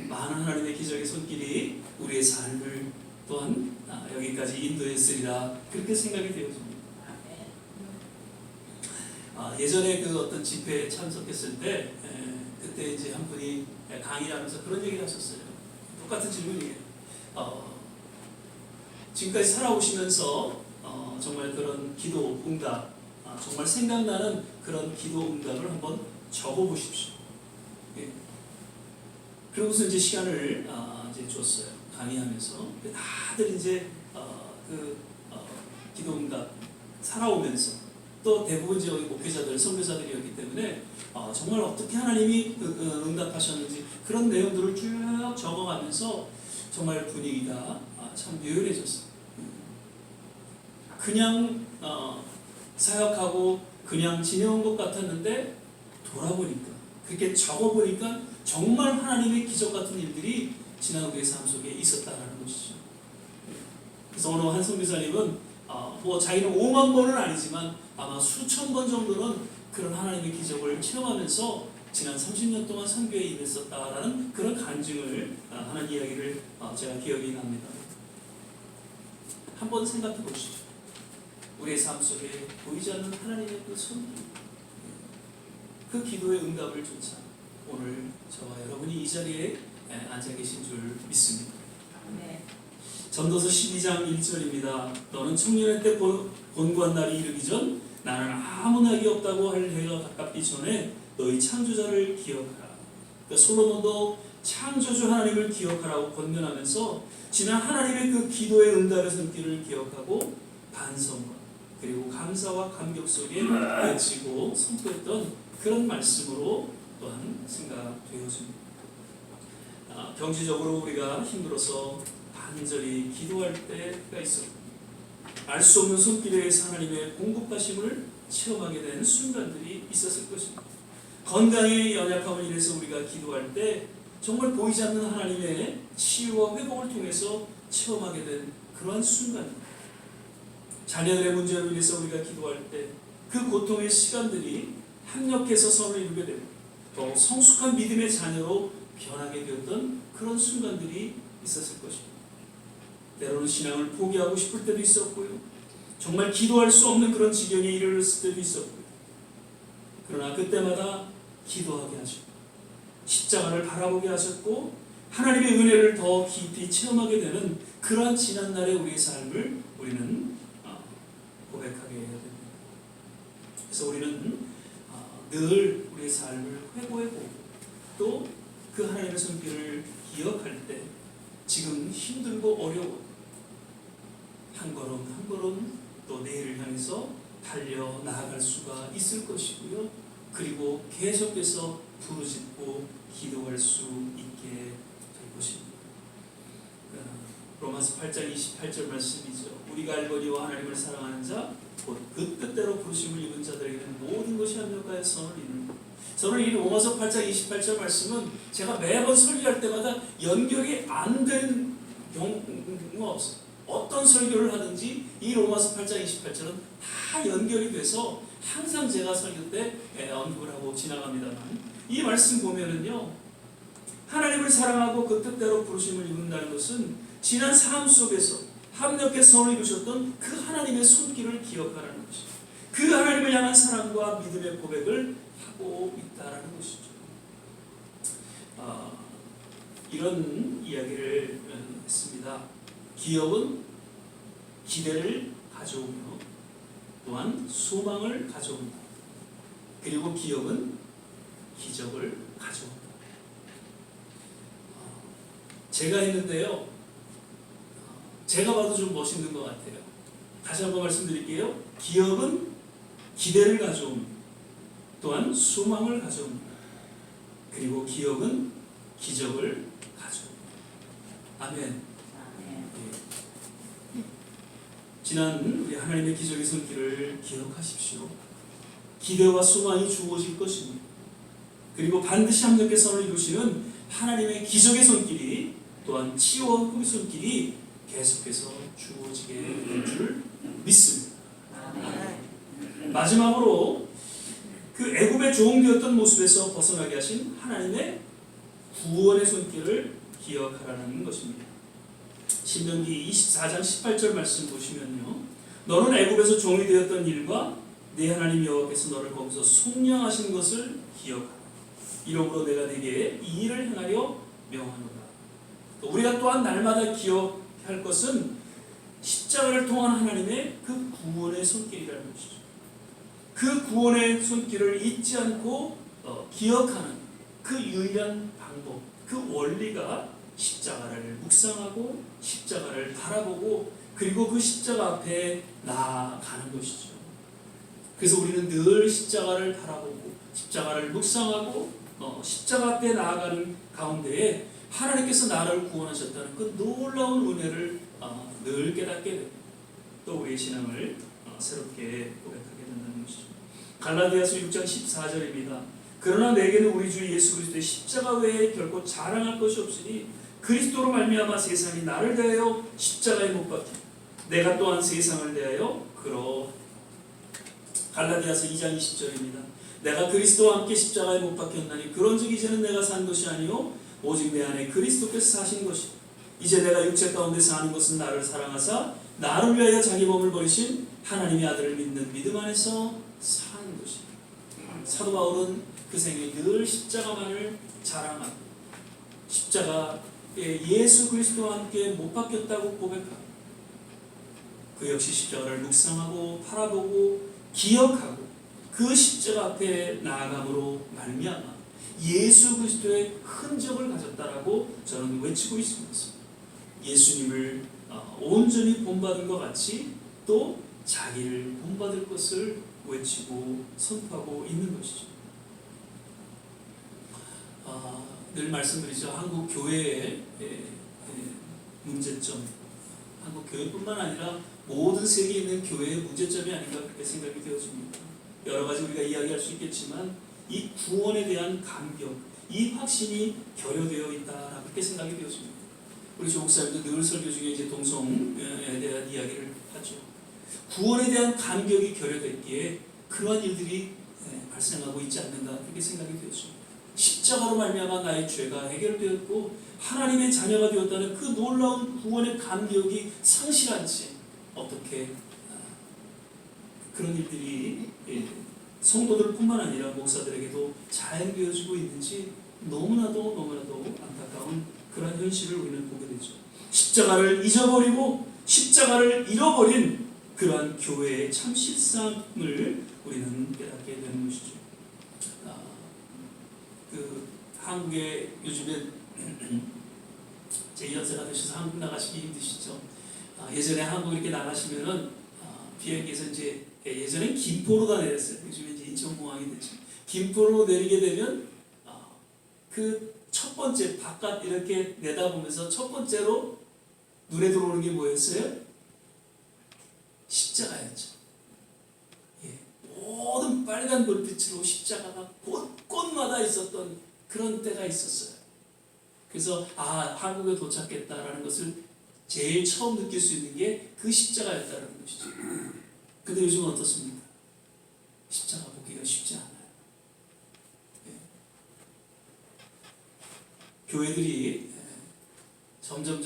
[SPEAKER 1] 많은 하나님의 기적의 손길이 우리의 삶을 또한 여기까지 인도했으리라 그렇게 생각이 되어집니다. 예전에 그 어떤 집회에 참석했을 때 그때 이제 한 분이 강의를 하면서 그런 얘기를 하셨어요. 똑같은 질문이에요. 지금까지 살아오시면서 정말 그런 기도 응답, 정말 생각나는 그런 기도 응답을 한번 적어보십시오. 예. 그러고서 이제 시간을 이제 줬어요. 강의하면서 다들 이제 기도 응답 살아오면서 또 대부분 이제 목회자들, 선교사들이었기 때문에 정말 어떻게 하나님이 응답하셨는지 그런 내용들을 쭉 적어가면서 정말 분위기가 참 묘연해졌어요. 그냥 사역하고 그냥 지내온 것 같았는데 돌아보니까 그렇게 적어보니까 정말 하나님의 기적 같은 일들이 지난 우리의 삶 속에 있었다는 것이죠. 그래서 오늘 한 선교사님은 뭐 자기는 5만 번은 아니지만 아마 수천 번 정도는 그런 하나님의 기적을 체험하면서 지난 30년 동안 선교에 임했었다라는 그런 간증을 하는 이야기를 제가 기억이 납니다. 한번 생각해 보시죠. 우리의 삶 속에 보이지 않는 하나님의 그 손길, 그 기도의 응답을 쫓아 오늘 저와 여러분이 이 자리에 앉아 계신 줄 믿습니다.
[SPEAKER 3] 네.
[SPEAKER 1] 전도서 12장 1절입니다. 너는 청년의 때 권고한 날이 이르기 전 나는 아무 낙이 없다고 할 해가 가깝기 전에 너희 창조자를 기억하라. 그러니까 솔로몬도 창조주 하나님을 기억하라고 권면하면서 지난 하나님의 그 기도의 응답의 손길을 기억하고 반성과 그리고 감사와 감격 속에 외치고 선포했던 그런 말씀으로 또한 생각되어집니다. 경제적으로 우리가 힘들어서 간절히 기도할 때가 있었고 알 수 없는 손길에 의해서 하나님의 공급하심을 체험하게 된 순간들이 있었을 것입니다. 건강의 연약함을 인해서 우리가 기도할 때 정말 보이지 않는 하나님의 치유와 회복을 통해서 체험하게 된 그러한 순간입니다. 자녀들의 문제로 인해서 우리가 기도할 때 그 고통의 시간들이 합력해서 선을 이루게 되고 또 성숙한 믿음의 자녀로 변하게 되었던 그런 순간들이 있었을 것입니다. 때로는 신앙을 포기하고 싶을 때도 있었고요. 정말 기도할 수 없는 그런 지경에 이르렀을 때도 있었고요. 그러나 그때마다 기도하게 하셨고 십자가를 바라보게 하셨고 하나님의 은혜를 더 깊이 체험하게 되는 그러한 지난날의 우리의 삶을 우리는 고백하게 해야 됩니다. 그래서 우리는 늘 우리의 삶을 회고해보고 또 그 하나님의 손길을 기억할 때 지금 힘들고 어려워 한 걸음 한 걸음 또 내일을 향해서 달려 나아갈 수가 있을 것이고요. 그리고 계속해서 부르짖고 기도할 수 있게 될 것입니다. 로마서 8장 28절 말씀이죠. 우리가 알거니와 하나님을 사랑하는 자 곧 그 뜻대로 부르심을 입은 자들에게는 모든 것이 합력하여 선을 이루는 저는 이 로마서 8장 28절 말씀은 제가 매번 설교할 때마다 연결이 안 된 경우가 없어요. 어떤 설교를 하든지 이 로마서 8장 28절은 다 연결이 돼서 항상 제가 설교 때 언급을 하고 지나갑니다만 이 말씀 보면은요, 하나님을 사랑하고 그 뜻대로 부르심을 입는다는 것은 지난 삶 속에서 합력해 선을 이루셨던 그 하나님의 손길을 기억하라는 것이죠. 그 하나님을 향한 사랑과 믿음의 고백을 하고 있다라는 것이죠. 이런 이야기를 했습니다. 기업은 기대를 가져오며 또한 소망을 가져온다. 그리고 기업은 기적을 가져온다. 제가 했는데요, 제가 봐도 좀 멋있는 것 같아요. 다시 한번 말씀드릴게요. 기업은 기대를 가져옵니다. 또한 소망을 가져옵니다. 그리고 기업은 기적을 가져옵니다. 아멘. 네. 지난 우리 하나님의 기적의 손길을 기억하십시오. 기대와 소망이 주어질 것입니다. 그리고 반드시 합력의 선을 이루시는 하나님의 기적의 손길이 또한 치유와 회복의 손길이 계속해서 주어지게 될 줄 믿습니다. 마지막으로 그 애굽의 종되었던 모습에서 벗어나게 하신 하나님의 구원의 손길을 기억하라는 것입니다. 신명기 24장 18절 말씀 보시면요, 너는 애굽에서 종이 되었던 일과 네 하나님 여호와께서 너를 거기서 속량하신 것을 기억하라. 이러므로 내가 네게 이 일을 행하려 명하노라. 우리가 또한 날마다 기억할 것은 십자가를 통한 하나님의 그 구원의 손길이라는 것이죠. 그 구원의 손길을 잊지 않고 기억하는 그 유일한 방법, 그 원리가 십자가를 묵상하고 십자가를 바라보고 그리고 그 십자가 앞에 나아가는 것이죠. 그래서 우리는 늘 십자가를 바라보고 십자가를 묵상하고 십자가 앞에 나아가는 가운데에 하나님께서 나를 구원하셨다는 그 놀라운 은혜를 늘 깨닫게 됩니다. 또 우리의 신앙을 새롭게 고백하게 된다는 것이죠. 갈라디아서 6장 14절입니다. 그러나 내게는 우리 주 예수 그리스도의 십자가 외에 결코 자랑할 것이 없으니 그리스도로 말미암아 세상이 나를 대하여 십자가에 못 박히고 내가 또한 세상을 대하여 그러하니. 갈라디아서 2장 20절입니다. 내가 그리스도와 함께 십자가에 못 박혔나니 그런즉 이제는 내가 산 것이 아니요 오직 내 안에 그리스도께서 사신 것이다. 이제 내가 육체 가운데 사는 것은 나를 사랑하사 나를 위하여 자기 몸을 버리신 하나님의 아들을 믿는 믿음 안에서 사는 것이다. 사도 바울은 그 생에 늘 십자가만을 자랑하고 십자가에 예수 그리스도와 함께 못 박혔다고 고백하고 그 역시 십자가를 묵상하고 바라보고 기억하고 그 십자가 앞에 나아감으로 말미암아 예수 그리스도의 흔적을 가졌다라고 저는 외치고 있습니다. 예수님을 온전히 본받은 것 같이 또 자기를 본받을 것을 외치고 선포하고 있는 것이죠. 늘 말씀드리죠. 한국 교회의 문제점, 한국 교회뿐만 아니라 모든 세계에 있는 교회의 문제점이 아닌가 그렇게 생각이 되어집니다. 여러 가지 우리가 이야기할 수 있겠지만 이 구원에 대한 감격, 이 확신이 결여되어 있다 그렇게 생각이 되어집니다. 우리 조목사님도 늘 설교 중에 이제 동성에 대한 이야기를 하죠. 구원에 대한 감격이 결여됐기에 그러한 일들이 발생하고 있지 않는가 그렇게 생각이 되었습니다. 십자가로 말미암아 나의 죄가 해결되었고 하나님의 자녀가 되었다는 그 놀라운 구원의 감격이 상실한 채 어떻게 그런 일들이 성도들뿐만 아니라 목사들에게도 자행되어지고 있는지 너무나도 안타까운 그런 현실을 우리는 보게 되죠. 십자가를 잊어버리고 십자가를 잃어버린 그러한 교회의 참 실상을 우리는 깨닫게 되는 것이죠. 한국에 요즘에 제 연세가 되셔서 한국 나가시기 힘드시죠. 예전에 한국 이렇게 나가시면은 비행기에서 이제 예전에 김포로가 내렸어요. 요즘에 이제 인천공항이 됐죠. 김포로 내리게 되면 그 첫 번째 바깥 이렇게 내다보면서 첫 번째로 눈에 들어오는 게 뭐였어요? 십자가였죠. 모든 빨간 불빛으로 십자가가 곳곳마다 있었던 그런 때가 있었어요. 그래서 한국에 도착했다라는 것을 제일 처음 느낄 수 있는 게 그 십자가였다는 것이죠. 근데 요즘은 어떻습니까? 십자가 보기가 쉽지 않아요. 교회들이 점점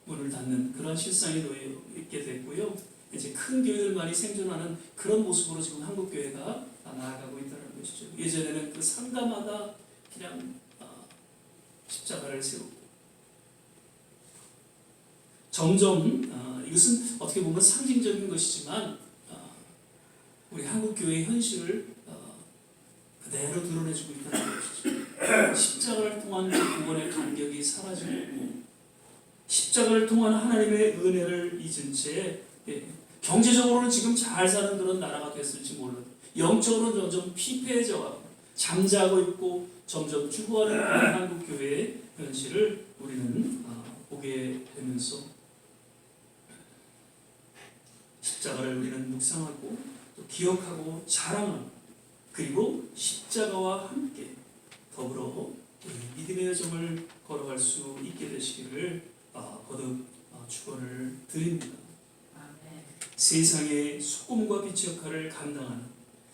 [SPEAKER 1] 문을 닫는 그런 실상이 놓여 있게 됐고요. 이제 큰 교회들만이 생존하는 그런 모습으로 지금 한국 교회가 나아가고 있다는 것이죠. 예전에는 그 상가마다 그냥 십자가를 세우고 점점 이것은 어떻게 보면 상징적인 것이지만 우리 한국 교회의 현실을 그대로 드러내주고 있다는 것이죠. 십자가를 통한 구원의 감격이 사라지고 십자가를 통한 하나님의 은혜를 잊은 채 경제적으로는 지금 잘 사는 그런 나라가 됐을지 몰라도 영적으로는 점점 피폐해져가고 잠자고 있고 점점 죽어가는 그런 한국 교회의 현실을 우리는 보게 되면서 십자가를 우리는 묵상하고 또 기억하고 자랑하고 그리고 십자가와 함께 더불어 믿음의 여정을 걸어갈 수 있게 되시기를 거듭 축원을 드립니다. 세상의 소금과 빛의 역할을 감당하는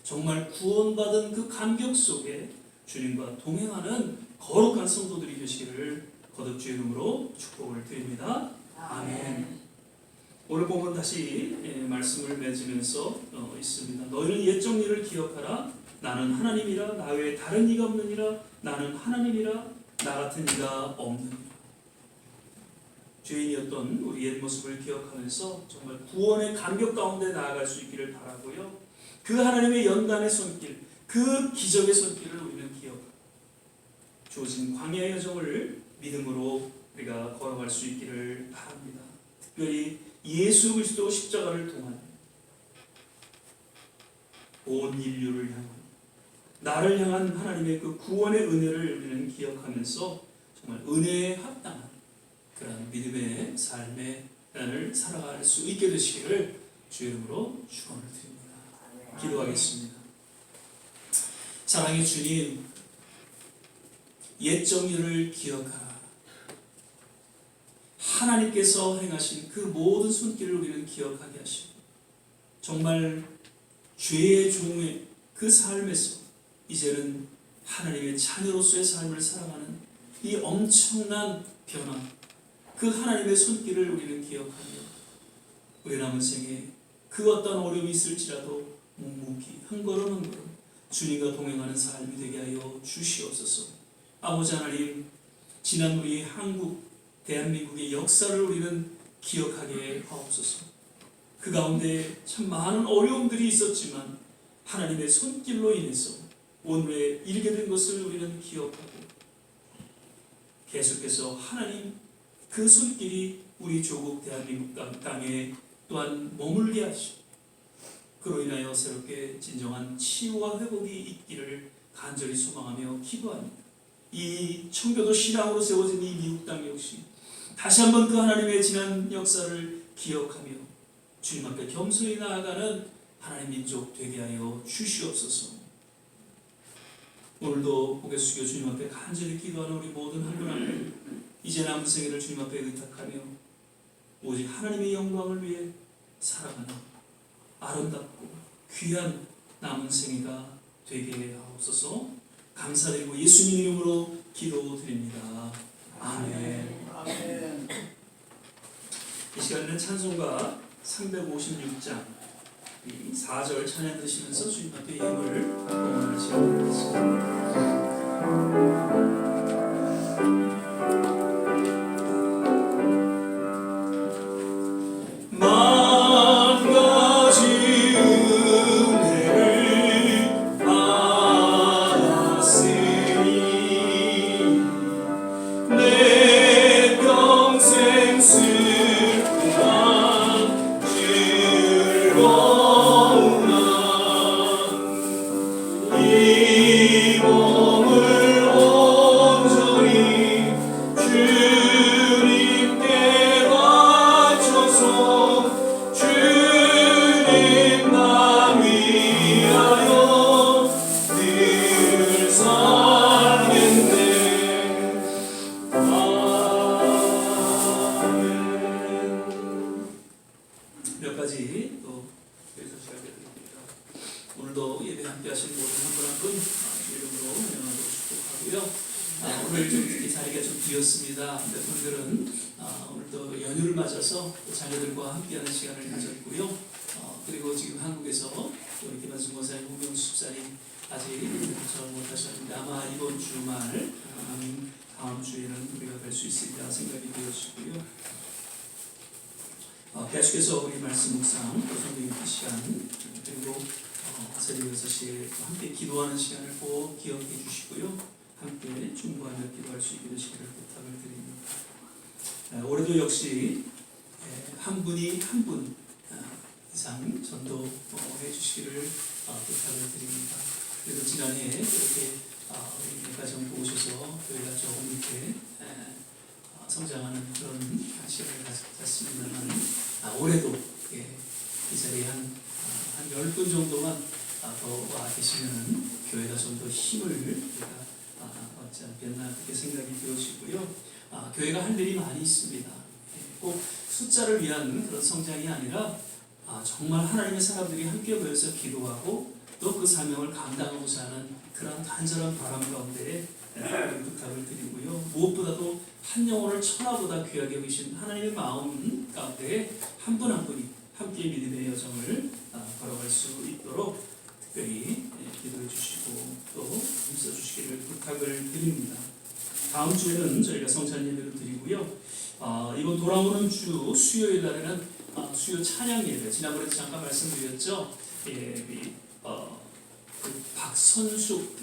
[SPEAKER 1] 정말 구원받은 그 감격 속에 주님과 동행하는 거룩한 성도들이 되시기를 거듭 주의 이름으로 축복을 드립니다. 아멘. 오늘 보면 다시 말씀을 맺으면서 있습니다. 너희는 옛적 일을 기억하라. 나는 하나님이라. 나 외에 다른 이가 없느니라. 나는 하나님이라. 나 같은 이가 없느니라. 죄인이었던 우리 옛 모습을 기억하면서 정말 구원의 감격 가운데 나아갈 수 있기를 바라고요. 그 하나님의 연단의 손길, 그 기적의 손길을 우리는 기억하고 주어진 광야의 여정을 믿음으로 우리가 걸어갈 수 있기를 바랍니다. 특별히 예수 그리스도 십자가를 통한 온 인류를 향한 나를 향한 하나님의 그 구원의 은혜를 우리는 기억하면서 정말 은혜에 합당한 그런 믿음의 삶의 날을 살아갈 수 있게 되시기를 주의 이름으로 축원을 드립니다. 기도하겠습니다. 사랑의 주님, 옛 정의를 기억하라. 하나님께서 행하신 그 모든 손길을 우리는 기억하게 하시고 정말 죄의 종의 그 삶에서 이제는 하나님의 자녀로서의 삶을 살아가는 이 엄청난 변화, 그 하나님의 손길을 우리는 기억하며 우리 남은 생에 그 어떤 어려움이 있을지라도 묵묵히 한 걸음 한 걸음 주님과 동행하는 삶이 되게 하여 주시옵소서. 아버지 하나님, 지난 우리 한국, 대한민국의 역사를 우리는 기억하게 하옵소서. 그 가운데 참 많은 어려움들이 있었지만 하나님의 손길로 인해서 오늘에 이르게 된 것을 우리는 기억하고 계속해서 하나님 그 손길이 우리 조국 대한민국 땅에 또한 머물게 하시고 그로 인하여 새롭게 진정한 치유와 회복이 있기를 간절히 소망하며 기도합니다. 이 청교도 신앙으로 세워진 이 미국 땅 역시 다시 한번 그 하나님의 지난 역사를 기억하며 주님 앞에 겸손히 나아가는 하나님 민족 되게 하여 주시옵소서. 오늘도 고개 숙여 주님 앞에 간절히 기도하는 우리 모든 한 분 한 분 이제 남은 생애를 주님 앞에 의탁하며 오직 하나님의 영광을 위해 살아가는 아름답고 귀한 남은 생애가 되게 하옵소서. 감사드리고 예수님 이름으로 기도드립니다. 아멘.
[SPEAKER 2] 아멘.
[SPEAKER 1] 이 시간에는 찬송가 356장 4절 찬양 드시면서 주님 앞에 예물을 공헌하시도록 하겠습니다. 몇 가지 또 여기서 시작해드립니다. 오늘도 예배 함께 하신 모든 한 분 한 분 이름으로 명하고 축복하고요. 오늘 좀 특히 자리가 좀 비었습니다. 몇 분들은 오늘도 연휴를 맞아서 자녀들과 함께하는 시간을 가졌고요. 그리고 지금 한국에서 우리 김한순 권사님, 홍명수 집사님 아직 도착 못하셨는데 아마 이번 주말 다음 주에는 우리가 뵐 수 있으리라 생각이 되어지고요. 계속해서 우리 말씀 묵상, 또 성경 읽기 시간, 그리고 새벽 6시에 함께 기도하는 시간을 꼭 기억해 주시고요. 함께 중보하며 기도할 수 있게 되시기를 부탁을 드립니다. 올해도 역시 한 분이 한 분 이상 전도해 주시기를 부탁을 드립니다. 그래도 지난해 이렇게 우리 가정 보셔서 저희가 조금 이렇게 성장하는 그런 시간을 갖습니다만 올해도 이 자리에 한 10분 정도만 더 와 계시면 교회가 좀 더 힘을 우리가 얻지 않겠나 그렇게 생각이 되어지고요. 교회가 할 일이 많이 있습니다. 꼭 숫자를 위한 그런 성장이 아니라 정말 하나님의 사람들이 함께 모여서 기도하고 또 그 사명을 감당하고자 하는 그런 간절한 바람 가운데 부탁을 드리고요. 무엇보다도 한 영혼을 천하보다 귀하게 여기신 하나님의 마음 가운데 한 분 한 분이 함께 믿음의 여정을 걸어갈 수 있도록 특별히 기도해 주시고 또 힘써 주시기를 부탁을 드립니다. 다음 주에는 저희가 성찬 예배를 드리고요. 이번 돌아오는 주 수요일 날에는 수요 찬양 예배, 지난번에도 잠깐 말씀드렸죠. 그 박선숙,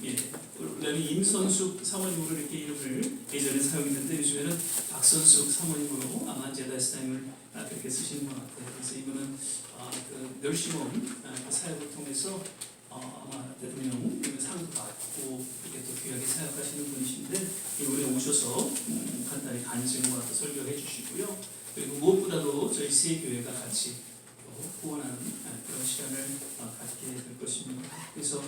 [SPEAKER 1] 원래는 임선숙 사모님으로 이렇게 이름을 예전에 사용했는데 요즘에는 박선숙 사모님으로 아마 제다스타임을 그렇게 쓰시는 것 같아요. 그래서 이분은 그 멸시몬 그 사역을 통해서 아마 대통령 상도 받고 이렇게 또 귀하게 사역하시는 분이신데 이번에 오셔서 간단히 간증과 또 설교해 주시고요. 그리고 무엇보다도 저희 세 교회가 같이 후원하는 그런 시간을 갖게 될 것입니다. 그래서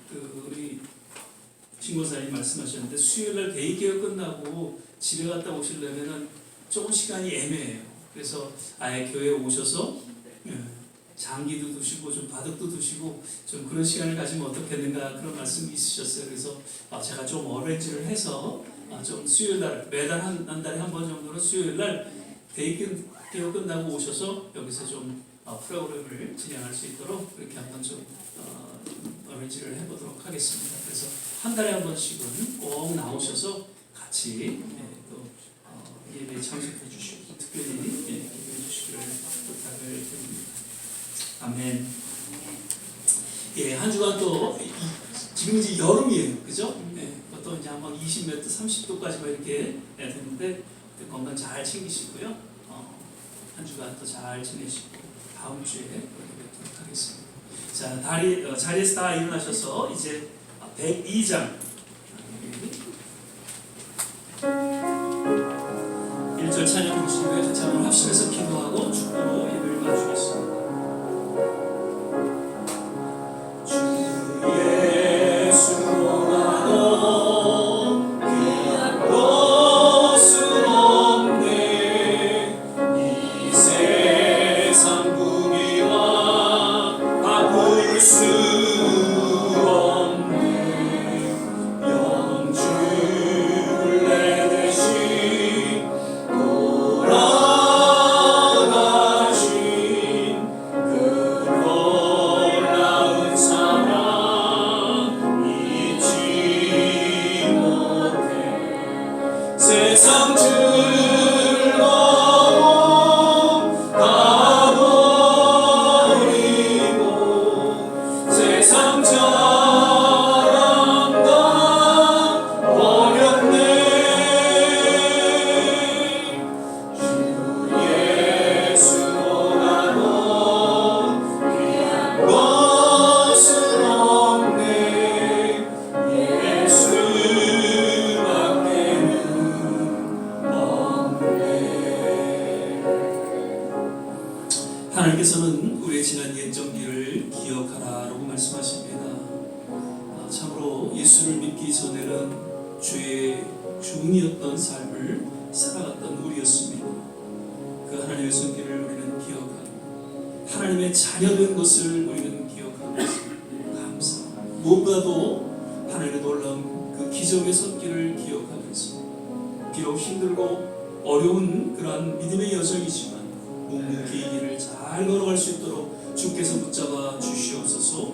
[SPEAKER 1] 그 우리 신고사님 말씀하셨는데 수요일날 대기계가 끝나고 집에 갔다 오시려면은 조금 시간이 애매해요. 그래서 아예 교회에 오셔서 장기도 드시고 좀 바둑도 드시고 좀 그런 시간을 가지면 어떻겠는가 그런 말씀이 있으셨어요. 그래서 제가 좀 어레인지를 해서 좀 수요일날 매달 한 달에 한 번 정도는 수요일날 대기계가 끝나고 오셔서 여기서 좀 프로그램을 진행할 수 있도록 그렇게 한번 좀 어레인지를 해보도록 하겠습니다. 그래서 한 달에 한 번씩은 꼭 나오셔서 같이 또 예배에 참석해 주시고 특별히 기도해 주시기를 부탁을 드립니다. 아멘. 한 주간 또 지금 이제 여름이에요, 그죠? 또 이제 한번 20몇 도, 30도까지 이렇게 되는데 건강 잘 챙기시고요. 한 주간 또 잘 지내시고 다음 주에 뵙도록 하겠습니다. 자, 자리에서 다 일어나셔서 이제 102장 1절 찬양 부르신 후에 같이 한번 합심해서 기도하고 축도로 예배를 마치겠습니다.
[SPEAKER 3] 세상
[SPEAKER 1] 하나님께서는 우리의 지난 옛정기를 기억하라라고 말씀하십니다. 참으로 예수를 믿기 전에는 죄의 종이었던 삶을 살아갔던 우리였습니다. 그 하나님의 손길을 우리는 기억하고 하나님의 자녀된 것을 우리는 기억하고 있습니다. 감사합니다. 무엇보다도 하나님의 놀라운 그 기적의 손길을 기억하면서 비록 힘들고 어려운 그러한 믿음의 여정이지만 묵묵히 이 길을 잘 걸어갈 수 있도록 주께서 붙잡아 주시옵소서.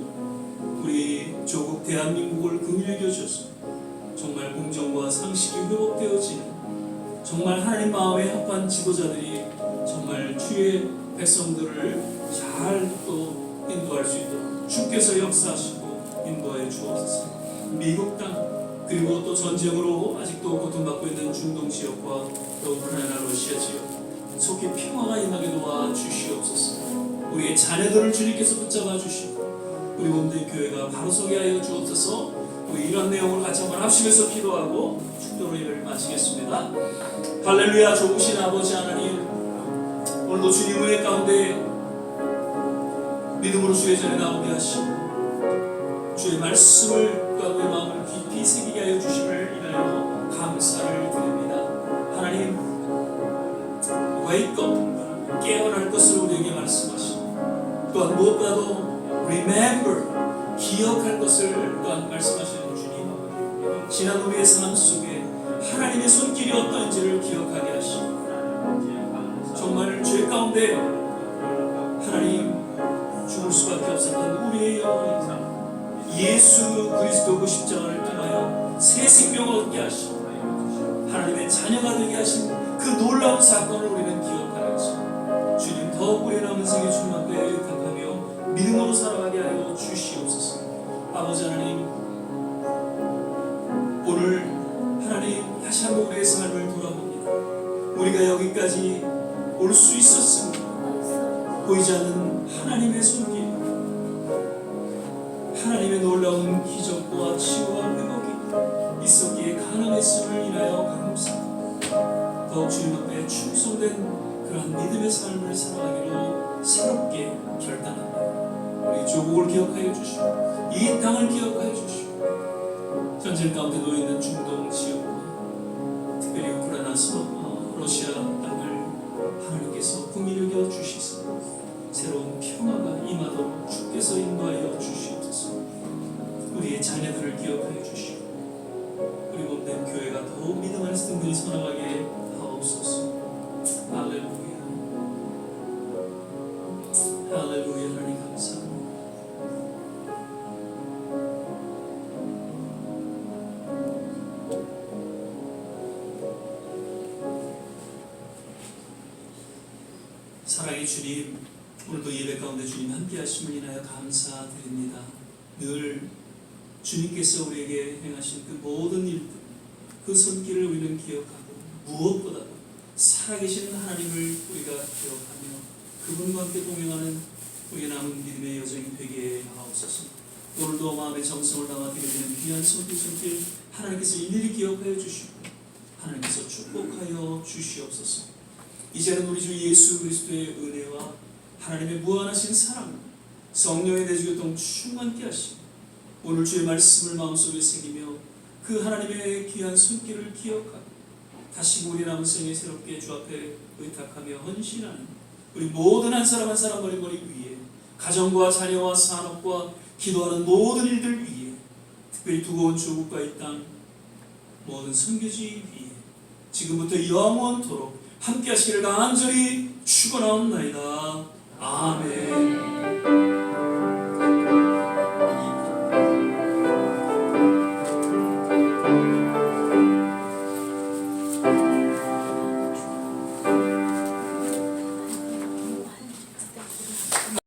[SPEAKER 1] 우리 조국 대한민국을 긍휼히 여겨주셔서 정말 공정과 상식이 회복되어지는 정말 하나님 마음에 합한 지도자들이 정말 주의 백성들을 잘 또 인도할 수 있도록 주께서 역사하시고 인도해 주옵소서. 미국 땅 그리고 또 전쟁으로 아직도 고통받고 있는 중동 지역과 또 우크라이나 러시아 지역 속히 평화가 임하게 도와 주시옵소서. 우리의 자녀들을 주님께서 붙잡아 주시고 우리 몸된 교회가 바로 서게 하여 주옵소서. 우리 이런 내용을 같이 한번 합심해서 기도하고 축도로 예배를 마치겠습니다. 할렐루야. 좋으신 아버지 하나님, 오늘도 주님 은혜 가운데 믿음으로 주의 전에 나오게 하시고 주의 말씀을 또 우리의 마음을 깊이 새기게 하여 주심을 인하여 감사를 드립니다. 하나님, wake up, 깨어날 것을 우리에게 말씀하시고 또한 무엇보다도 remember, 기억할 것을 또한 말씀하시는 주님, 지난 우리의 삶 속에 하나님의 손길이 어떤지를 기억하게 하시고 정말 죄 가운데 하나님 죽을 수밖에 없었던 우리의 영혼이 예수 그리스도 그 십자가를 통하여 새 생명을 얻게 하시고 하나님의 자녀가 되게 하신 그 놀라운 사건을 우리는 기억하면서 주님 더욱 우리의 남은 생에 주님 앞에 의탁하며 믿음으로 살아가게 하여 주시옵소서. 아버지 하나님, 오늘 하나님 다시 한번 우리의 삶을 돌아봅니다. 우리가 여기까지 올 수 있었습니다. 보이지 않는 하나님의 손길, 하나님의 놀라운 기적과 치유와 회복이 있었기에 가능했음을 인하여 감사합니다. 더욱 주님 앞에 충성된 그러한 믿음의 삶을 살아가기로 새롭게 결단합니다. 우리 조국을 기억하여 주시고 이 땅을 기억하여 주시고 전쟁 가운데 놓여있는 중동 지역과 특별히 우크라이나서 러시아 땅을 하나님께서 국민을 주시소. 새로운 평화가 임하도록 주께서 인도하여 주시옵소서. 우리의 자녀들을 기억하여 주시고 우리 몸된 교회가 더욱 믿음 안에서 든든히 살아가게 하옵소서. 할렐루야, 할렐루야. 하나님 감사합니다. 사랑의 주님, 오늘도 예배 가운데 주님 함께 하심을 인하여 감사드립니다. 늘 주님께서 우리에게 행하신 그 모든 일들, 그 손길을 우리는 기억하고 무엇보다도 살아계신 하나님을 우리가 기억하며 그분과 함께 동행하는 우리의 남은 믿음의 여정이 되게 하옵소서. 오늘도 마음의 정성을 담아 드리는 귀한 손길 하나님께서 일일이 기억하여 주시고 하나님께서 축복하여 주시옵소서. 이제는 우리 주 예수 그리스도의 은혜와 하나님의 무한하신 사랑, 성령의 내주교통 충만케 하시고 오늘 주의 말씀을 마음속에 새기며 그 하나님의 귀한 손길을 기억하고 다시 우리 남은 생에 새롭게 주 앞에 의탁하며 헌신하는 우리 모든 한 사람 한 사람 머리 위에 가정과 자녀와 산업과 기도하는 모든 일들 위에 특별히 두고 온 조국과 이 땅 모든 선교지 위에 지금부터 영원토록 함께 하시기를 간절히 축원하옵나이다. 아멘.